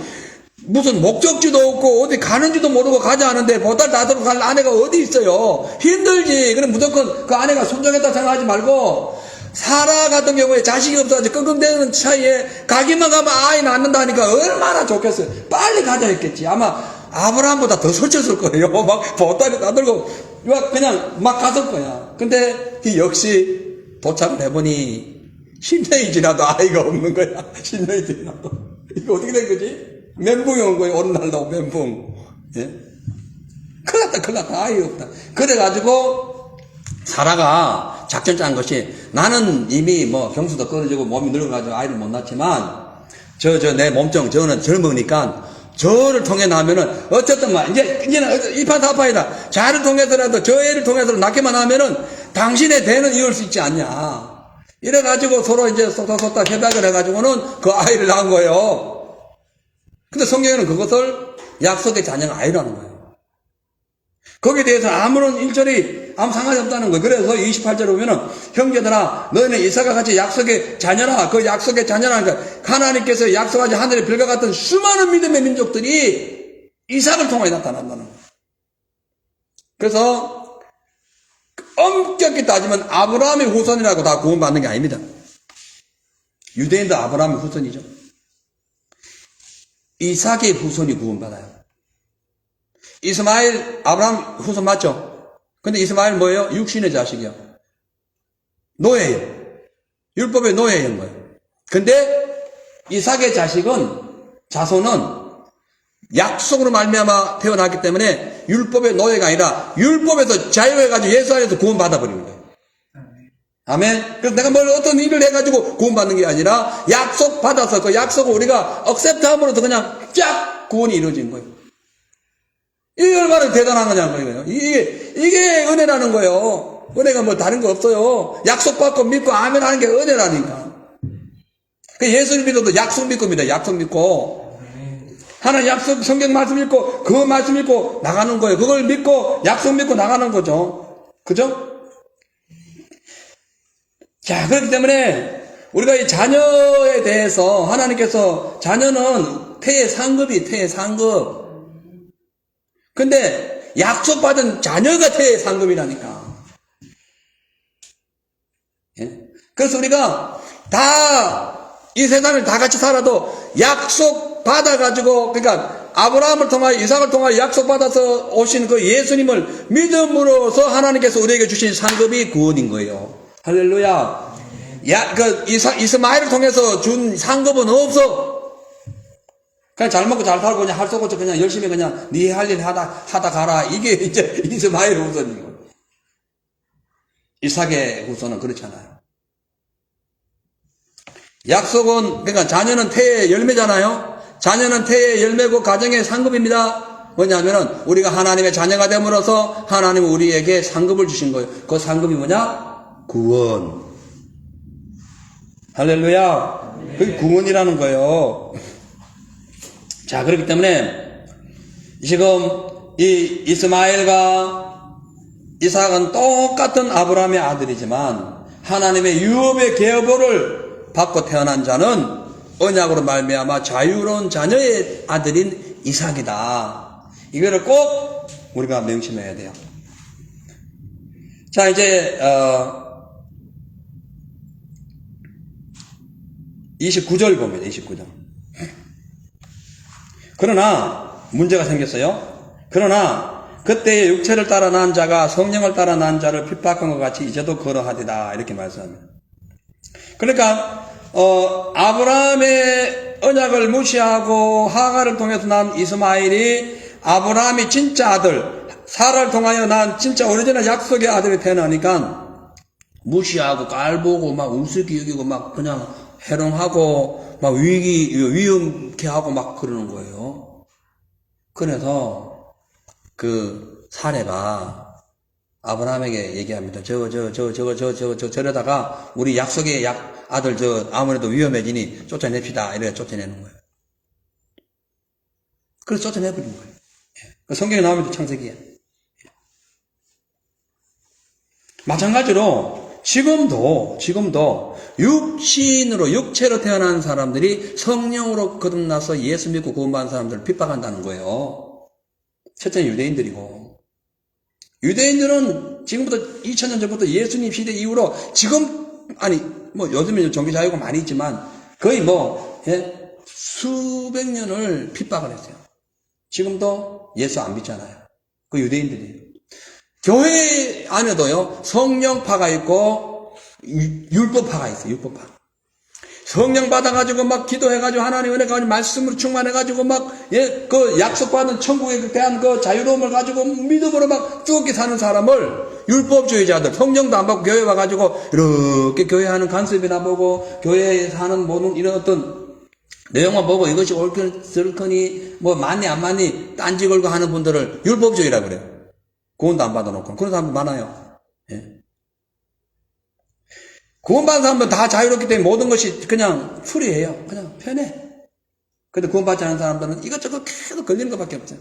무슨 목적지도 없고 어디 가는지도 모르고 가지 않은데 보따리 다 들고 갈 아내가 어디 있어요. 힘들지. 그럼 무조건 그 아내가 순종했다 생각하지 말고, 사라 같은 경우에 자식이 없어가지고 끙끙대는 차이에 가기만 가면 아이 낳는다니까 얼마나 좋겠어요. 빨리 가자 했겠지. 아마 아브라함보다 더 설쳤을 거예요. 막 보따리 다 들고 그냥 막 갔을 거야. 근데 역시 도착을 해보니 10년이 지나도 아이가 없는 거야. 10년이 지나도. 이거 어떻게 된 거지? 멘붕이 온 거예요. 어느 날도 멘붕. 예? 큰일 났다. 아이 없다. 그래가지고, 사라가 작전 짠 것이, 나는 이미 경수도 끊어지고 몸이 늙어가지고 아이를 못 낳지만, 내 몸종, 저는 젊으니까, 저를 통해 나면은, 어쨌든 이제는 이파사파이다. 자를 통해서라도, 저 애를 통해서라도 낳기만 하면은, 당신의 대는 이을 수 있지 않냐. 이래가지고 서로 이제 쏟다 협약을 해가지고는 그 아이를 낳은 거예요. 근데 성경에는 그것을 약속의 자녀가 아니라는 거예요. 거기에 대해서는 아무런 일절이 아무 상관이 없다는 거예요. 그래서 28절에 보면은, 형제들아, 너희는 이삭과 같이 약속의 자녀라. 그 약속의 자녀라니까, 하나님께서 약속하지 하늘의 별과 같은 수많은 믿음의 민족들이 이삭을 통해 나타난다는 거예요. 그래서 엄격히 따지면 아브라함의 후손이라고 다 구원받는 게 아닙니다. 유대인도 아브라함의 후손이죠. 이삭의 후손이 구원받아요. 이스마엘 아브라함 후손 맞죠? 근데 이스마엘 뭐예요? 육신의 자식이요. 노예예요. 율법의 노예인 거예요. 근데 이삭의 자손은 약속으로 말미암아 태어났기 때문에 율법의 노예가 아니라 율법에서 자유해가지고 예수 안에서 구원받아버리는 거예요. 아멘. 그래서 내가 어떤 일을 해가지고 구원받는 게 아니라 약속 받아서 그 약속을 우리가 억셉트함으로써 그냥 쫙 구원이 이루어진 거예요. 이게 얼마나 대단한 거냐고요. 이게 은혜라는 거예요. 은혜가 다른 거 없어요. 약속 받고 믿고 아멘 하는 게 은혜라니까. 예수를 믿어도 약속 믿고 믿어요. 약속 믿고. 하나님 약속, 성경 말씀 읽고, 그 말씀 읽고 나가는 거예요. 그걸 믿고, 약속 믿고 나가는 거죠. 그죠? 자, 그렇기 때문에, 우리가 이 자녀에 대해서, 하나님께서, 자녀는 태의 상급이 태의 상급. 근데, 약속받은 자녀가 태의 상급이라니까. 예? 그래서 우리가 이 세상을 다 같이 살아도, 약속 받아가지고, 그러니까 아브라함을 통하여 이삭을 통하여 약속받아서 오신 그 예수님을 믿음으로써 하나님께서 우리에게 주신 상급이 구원인 거예요. 할렐루야. 이스마엘을 통해서 준 상급은 없어. 그냥 잘 먹고 잘 살고 그냥 할 수 없고 그냥 열심히 그냥 네 할 일 하다 가라. 이게 이제 이스마엘 후손인 거예요. 이삭의 후손은 그렇잖아요. 약속은, 그러니까 자녀는 태의 열매잖아요. 자녀는 태의 열매고 가정의 상급입니다. 뭐냐면은 우리가 하나님의 자녀가 됨으로써 하나님은 우리에게 상급을 주신 거예요. 그 상급이 뭐냐? 구원. 할렐루야. 그게 구원이라는 거예요. 자, 그렇기 때문에 지금 이 이스마엘과 이삭은 똑같은 아브라함의 아들이지만 하나님의 유업의 계보를 받고 태어난 자는 언약으로 말미암아 자유로운 자녀의 아들인 이삭이다. 이거를 꼭 우리가 명심해야 돼요. 자, 이제 29절 봅니다. 29절. 그러나 문제가 생겼어요. 그러나 그때의 육체를 따라 난 자가 성령을 따라 난 자를 핍박한 것 같이 이제도 그러하리다. 이렇게 말씀합니다. 그러니까 아브라함의 언약을 무시하고 하갈을 통해서 난 이스마엘이 아브라함이 진짜 아들, 사라를 통하여 난 진짜 오리지널 약속의 아들이 태어나니까 무시하고 깔보고 막 우습게 여기고 막 그냥 해롱하고 막 위험케 하고 막 그러는 거예요. 그래서 그 사례가 아브라함에게 얘기합니다. 저러다가 우리 약속의 아들 아무래도 위험해지니 쫓아냅시다. 이래 쫓아내는 거예요. 그래서 쫓아내버린 거예요. 성경에 나오면 창세기에. 마찬가지로 지금도 육체로 태어난 사람들이 성령으로 거듭나서 예수 믿고 구원받은 사람들을 핍박한다는 거예요. 첫째는 유대인들이고, 유대인들은 지금부터 2000년 전부터 예수님 시대 이후로 요즘에 종교 자유가 많이 있지만 거의 수백 년을 핍박을 했어요. 지금도 예수 안 믿잖아요. 그 유대인들이에요. 교회 안에도요, 성령파가 있고 율법파가 있어요. 율법파. 성령 받아가지고 막 기도해가지고 하나님 은혜 가지고 말씀으로 충만해가지고 그 약속받은 천국에 대한 그 자유로움을 가지고 믿음으로 막 뜨겁게 사는 사람을 율법주의자들, 성령도 안 받고 교회 와가지고 이렇게 교회 하는 간섭이나 보고 교회에서 하는 모든 이런 어떤 내용만 보고 이것이 옳거니 맞니 안 맞니 딴지 걸고 하는 분들을 율법주의라고 그래요. 구원도 안 받아놓고 그런 사람들 많아요. 예. 구원받은 사람들은 다 자유롭기 때문에 모든 것이 그냥 프리해요. 그냥 편해. 근데 구원받지 않은 사람들은 이것저것 계속 걸리는 것밖에 없어요.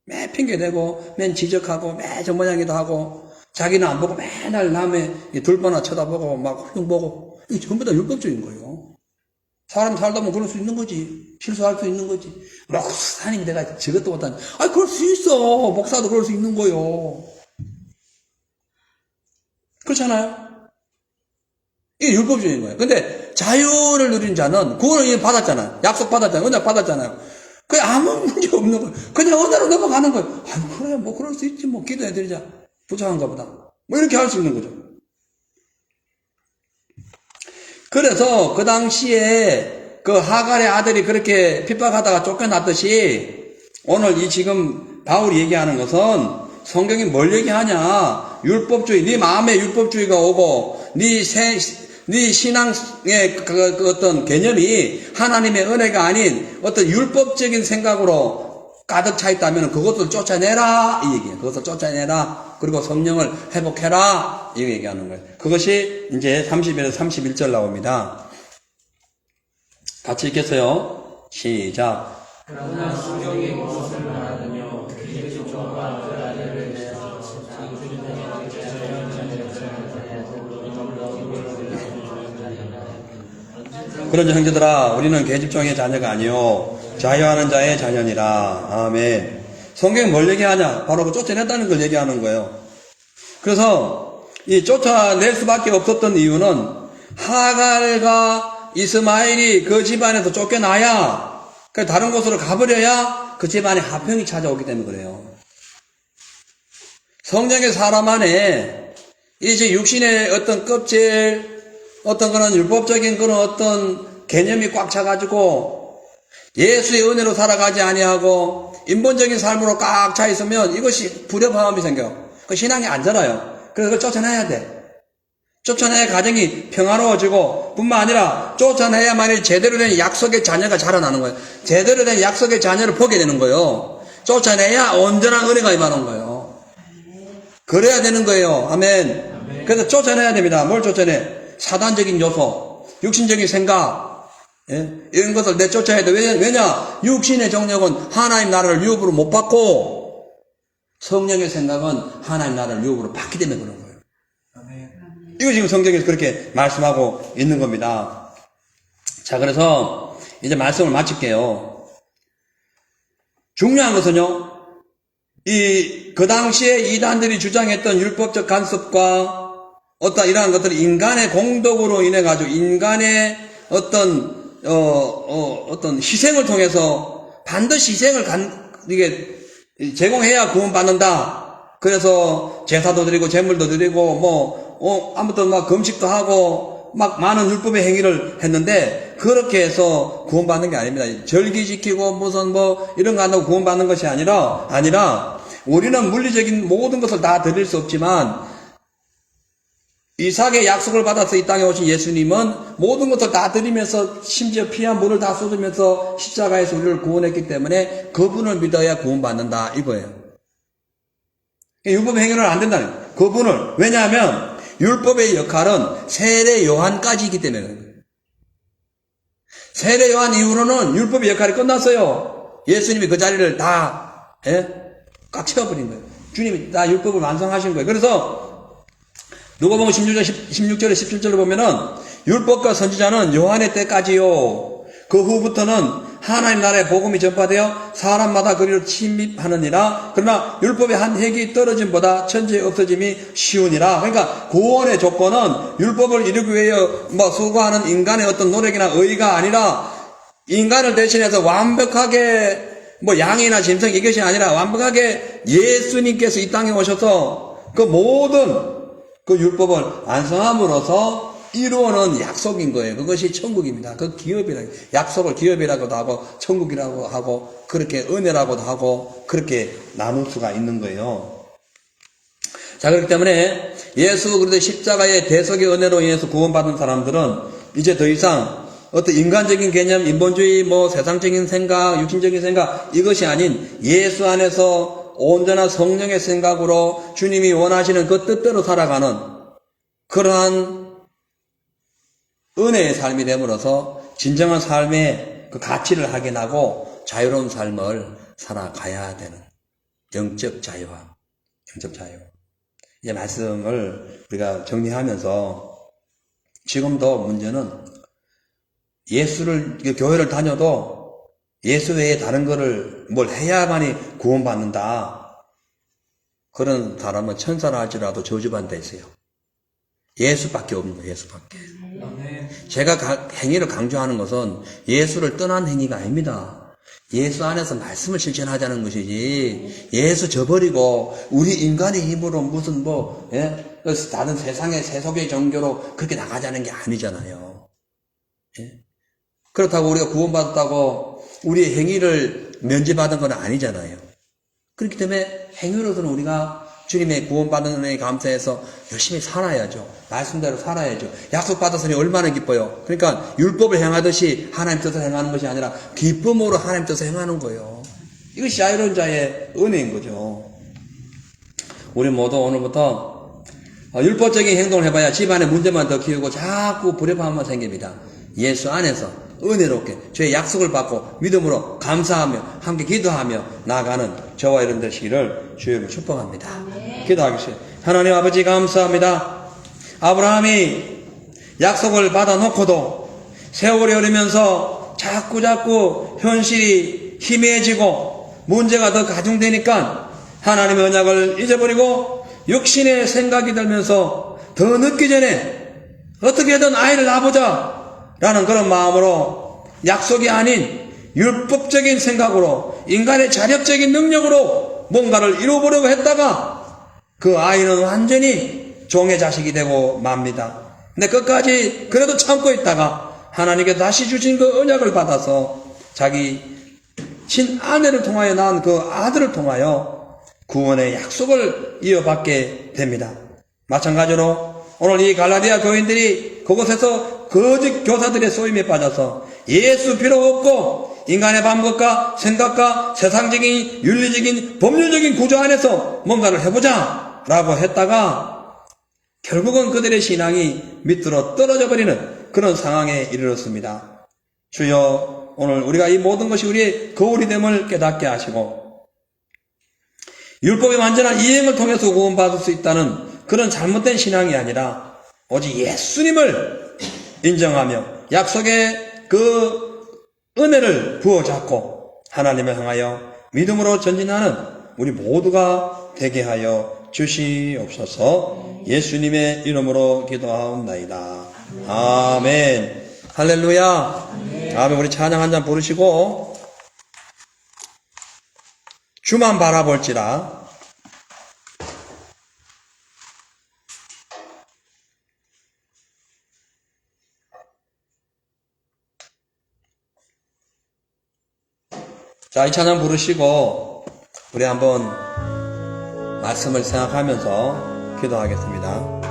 매 핑계대고, 맨 지적하고, 매 저 모양이도 하고, 자기는 안 보고 맨날 남의 둘보나 쳐다보고, 막 훌륭보고, 이게 전부 다 율법주의인 거예요. 사람 살다 보면 그럴 수 있는 거지. 실수할 수 있는 거지. 목사님 내가 저것도 못하니. 그럴 수 있어. 목사도 그럴 수 있는 거요. 그렇잖아요. 이게 율법주의인 거예요. 근데 자유를 누린 자는 구원을 받았잖아요. 약속 받았잖아요. 언약 받았잖아요. 그게 아무 문제 없는 거예요. 그냥 언약으로 넘어가는 거예요. 그래, 그럴 수 있지. 기도해드리자. 부족한가 보다. 이렇게 할 수 있는 거죠. 그래서 그 당시에 그 하갈의 아들이 그렇게 핍박하다가 쫓겨났듯이 오늘 이 지금 바울이 얘기하는 것은 성경이 뭘 얘기하냐. 율법주의, 네 마음에 율법주의가 오고 네 신앙의 그 어떤 개념이 하나님의 은혜가 아닌 어떤 율법적인 생각으로 가득 차 있다면 그것을 쫓아내라 이 얘기예요. 그것을 쫓아내라. 그리고 성령을 회복해라 이거 얘기하는 거예요. 그것이 이제 30에서 31절 나옵니다. 같이 읽겠어요. 시작. 그러나 성경이 무엇을 말하느냐 그의 종과 그 아들을 내서 그런즉 형제들아 우리는 계집종의 자녀가 아니요 자유하는 자의 자녀니라. 아멘. 성경이 뭘 얘기하냐? 바로 그 쫓아냈다는 걸 얘기하는 거예요. 그래서 이 쫓아낼 수밖에 없었던 이유는 하갈과 이스마엘이 그 집안에서 쫓겨나야 다른 곳으로 가버려야 그 집안에 화평이 찾아오기 때문에 그래요. 성령의 사람 안에 이제 육신의 어떤 껍질 어떤 그런 율법적인 그런 어떤 개념이 꽉 차가지고 예수의 은혜로 살아가지 아니하고 인본적인 삶으로 꽉 차 있으면 이것이 불협화음이 생겨요. 그 신앙이 안 자라요. 그래서 그걸 쫓아내야 돼. 쫓아내야 가정이 평화로워지고 뿐만 아니라 쫓아내야만이 제대로 된 약속의 자녀가 자라나는 거예요. 제대로 된 약속의 자녀를 보게 되는 거예요. 쫓아내야 온전한 은혜가 임하는 거예요. 그래야 되는 거예요. 아멘. 그래서 쫓아내야 됩니다. 뭘 쫓아내? 사단적인 요소, 육신적인 생각, 이런 것을 내쫓아야 돼. 왜냐? 육신의 정력은 하나님 나라를 유업으로 못 받고 성령의 생각은 하나님 나라를 유업으로 받기 때문에 그런 거예요. 이거 지금 성경에서 그렇게 말씀하고 있는 겁니다. 자, 그래서 이제 말씀을 마칠게요. 중요한 것은요, 그 당시에 이단들이 주장했던 율법적 간섭과 어떤 이러한 것들이 인간의 공덕으로 인해가지고 인간의 어떤 희생을 통해서 반드시 희생을 이게 제공해야 구원받는다. 그래서 제사도 드리고 제물도 드리고 아무튼 막 금식도 하고 막 많은 율법의 행위를 했는데 그렇게 해서 구원받는 게 아닙니다. 절기 지키고 무슨 이런 거 한다고 구원받는 것이 아니라 우리는 물리적인 모든 것을 다 드릴 수 없지만 이삭의 약속을 받아서 이 땅에 오신 예수님은 모든 것을 다 드리면서 심지어 피와 물을 다 쏟으면서 십자가에서 우리를 구원했기 때문에 그분을 믿어야 구원받는다 이거예요. 율법 행위는 안 된다는 거예요. 그분을. 왜냐하면 율법의 역할은 세례 요한까지이기 때문에 그래요. 세례 요한 이후로는 율법의 역할이 끝났어요. 예수님이 그 자리를 다 꽉 채워버린 거예요. 주님이 다 율법을 완성하신 거예요. 그래서 누가복음 16절에 17절을 보면은 율법과 선지자는 요한의 때까지요. 그 후부터는 하나님 나라의 복음이 전파되어 사람마다 그리로 침입하느니라. 그러나 율법의 한 획이 떨어짐보다 천지의 없어짐이 쉬우니라. 그러니까 구원의 조건은 율법을 이루기 위해 수고하는 인간의 어떤 노력이나 의의가 아니라 인간을 대신해서 완벽하게 양이나 짐승 이것이 아니라 완벽하게 예수님께서 이 땅에 오셔서 그 모든 그 율법을 완성함으로써 이루어놓은 약속인 거예요. 그것이 천국입니다. 그 기업이라고, 약속을 기업이라고도 하고, 천국이라고 하고, 그렇게 은혜라고도 하고, 그렇게 나눌 수가 있는 거예요. 자, 그렇기 때문에 예수 그리스도의 십자가의 대속의 은혜로 인해서 구원받은 사람들은 이제 더 이상 어떤 인간적인 개념, 인본주의, 세상적인 생각, 육신적인 생각, 이것이 아닌 예수 안에서 온전한 성령의 생각으로 주님이 원하시는 그 뜻대로 살아가는 그러한 은혜의 삶이 됨으로써 진정한 삶의 그 가치를 확인하고 자유로운 삶을 살아가야 되는 영적 자유화, 영적 자유. 이 말씀을 우리가 정리하면서 지금도 문제는 교회를 다녀도 예수 외에 다른 거를 뭘 해야만이 구원받는다. 그런 사람은 천사라 할지라도 저주받는 데 있어요. 예수밖에 없는 거예요. 예수밖에. 제가 행위를 강조하는 것은 예수를 떠난 행위가 아닙니다. 예수 안에서 말씀을 실천하자는 것이지 예수 저버리고 우리 인간의 힘으로 무슨 다른 세상의 세속의 종교로 그렇게 나가자는 게 아니잖아요. 그렇다고 우리가 구원받았다고 우리의 행위를 면제받은 건 아니잖아요. 그렇기 때문에 행위로서는 우리가 주님의 구원받은 은혜에 감사해서 열심히 살아야죠. 말씀대로 살아야죠. 약속받았으니 얼마나 기뻐요. 그러니까 율법을 행하듯이 하나님 뜻을 행하는 것이 아니라 기쁨으로 하나님 뜻을 행하는 거예요. 이것이 자유로운 자의 은혜인 거죠. 우리 모두 오늘부터 율법적인 행동을 해봐야 집안에 문제만 더 키우고 자꾸 불협화음만 생깁니다. 예수 안에서 은혜롭게 주의 약속을 받고 믿음으로 감사하며 함께 기도하며 나아가는 저와 여러분 되시기를 주님을 축복합니다. 기도하겠습니다. 하나님 아버지 감사합니다. 아브라함이 약속을 받아놓고도 세월이 흐르면서 자꾸 현실이 희미해지고 문제가 더 가중되니까 하나님의 언약을 잊어버리고 육신의 생각이 들면서 더 늦기 전에 어떻게든 아이를 낳아보자 라는 그런 마음으로 약속이 아닌 율법적인 생각으로 인간의 자력적인 능력으로 뭔가를 이루어보려고 했다가 그 아이는 완전히 종의 자식이 되고 맙니다. 근데 끝까지 그래도 참고 있다가 하나님께 다시 주신 그 언약을 받아서 자기 친아내를 통하여 낳은 그 아들을 통하여 구원의 약속을 이어받게 됩니다. 마찬가지로 오늘 이 갈라디아 교인들이 그곳에서 거짓 교사들의 소임에 빠져서 예수 필요 없고 인간의 방법과 생각과 세상적인 윤리적인 법률적인 구조 안에서 뭔가를 해보자 라고 했다가 결국은 그들의 신앙이 밑으로 떨어져 버리는 그런 상황에 이르렀습니다. 주여, 오늘 우리가 이 모든 것이 우리의 거울이 됨을 깨닫게 하시고 율법의 완전한 이행을 통해서 구원받을 수 있다는 그런 잘못된 신앙이 아니라 오직 예수님을 인정하며 약속의 그 은혜를 부어잡고 하나님을 향하여 믿음으로 전진하는 우리 모두가 되게 하여 주시옵소서. 예수님의 이름으로 기도하옵나이다. 아멘. 할렐루야. 아멘. 우리 찬양 한 잔 부르시고 주만 바라볼지라. 자, 이 찬양 부르시고 우리 한번 말씀을 생각하면서 기도하겠습니다.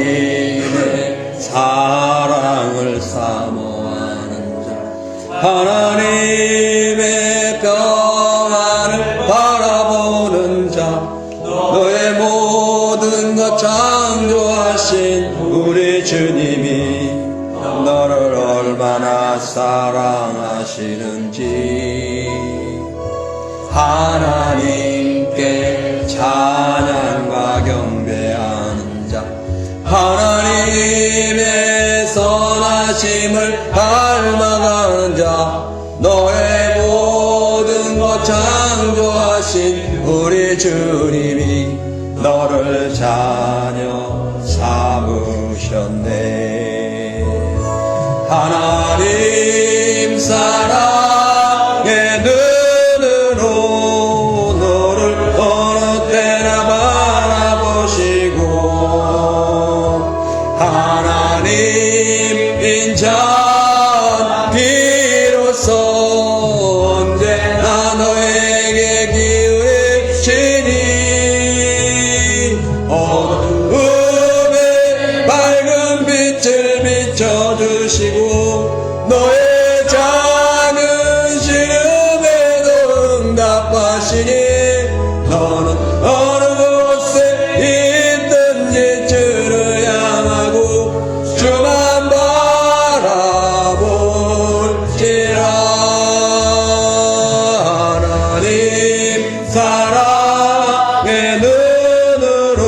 하나님의 사랑을 사모하는 자, 하나님의 평안을 바라보는 자, 너의 모든 것 창조하신 우리 주님이 너를 얼마나 사랑하시는지 하나님께 찬양과 경배하는 자, 하나님의 선하심을 닮아가는 자, 너의 모든 것 창조하신 우리 주님이 너를 자녀 삼으셨네. 하나님 사랑의 눈으로 너를 어느 때나 바라보시고 하나님 인자 비로소 언제나 너에게 기울이시니 어둠에 밝은 빛을 비춰주시고 너의 작은 시름에도 응답하시니 너는 어느 곳에 있든지 주를 향하고 주만 바라볼지라. 하나님 사랑의 눈으로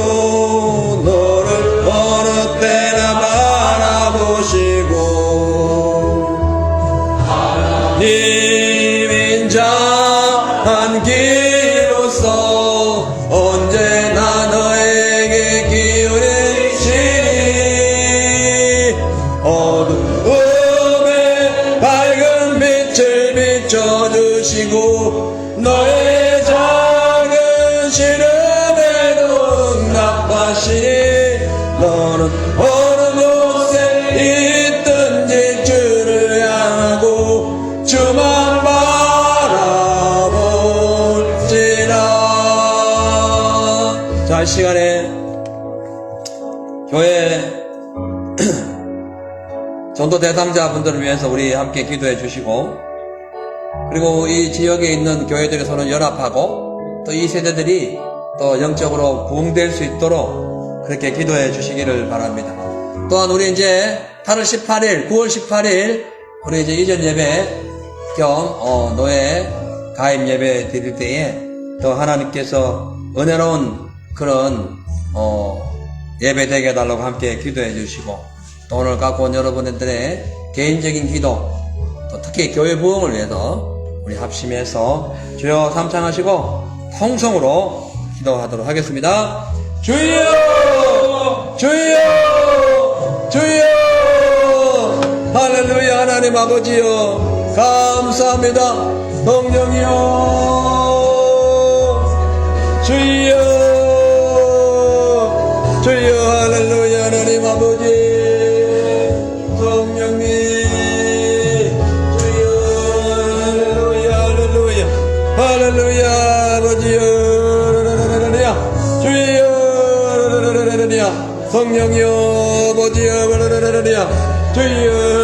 너를 어느 때나 바라보시고 하나님 인자한 길로서 언제나 너에게 기울이시니 어두움에 밝은 빛을 비춰주시고 너의 작은 시름에도 응답하시니 너는 어느 곳에 있든지 주를 향하고 주만 바라볼지라. 자, 이 시간에 교회 전도 대상자분들을 위해서 우리 함께 기도해 주시고 그리고 이 지역에 있는 교회들이 서로 연합하고 또 이 세대들이 또 영적으로 부흥될 수 있도록 그렇게 기도해 주시기를 바랍니다. 또한 우리 이제 8월 18일, 9월 18일 우리 이제 이전 예배 겸 노예 가입 예배 드릴 때에 또 하나님께서 은혜로운 그런 예배 되게 해달라고 함께 기도해 주시고 또 오늘 갖고 온 여러분들의 개인적인 기도 또 특히 교회 부흥을 위해서 우리 합심해서 주여 삼창하시고 통성으로 기도하도록 하겠습니다. 주여! 주여! 주여! 할렐루야. 하나님 아버지여 감사합니다. 성령이여 주여 주여 할렐루야 하나님 아버지 성령님 주여 할렐루야 할렐루야 할렐루야 아버지여 할렐루야 주여 할렐루야 성령이여 아버지여 할렐루야 주여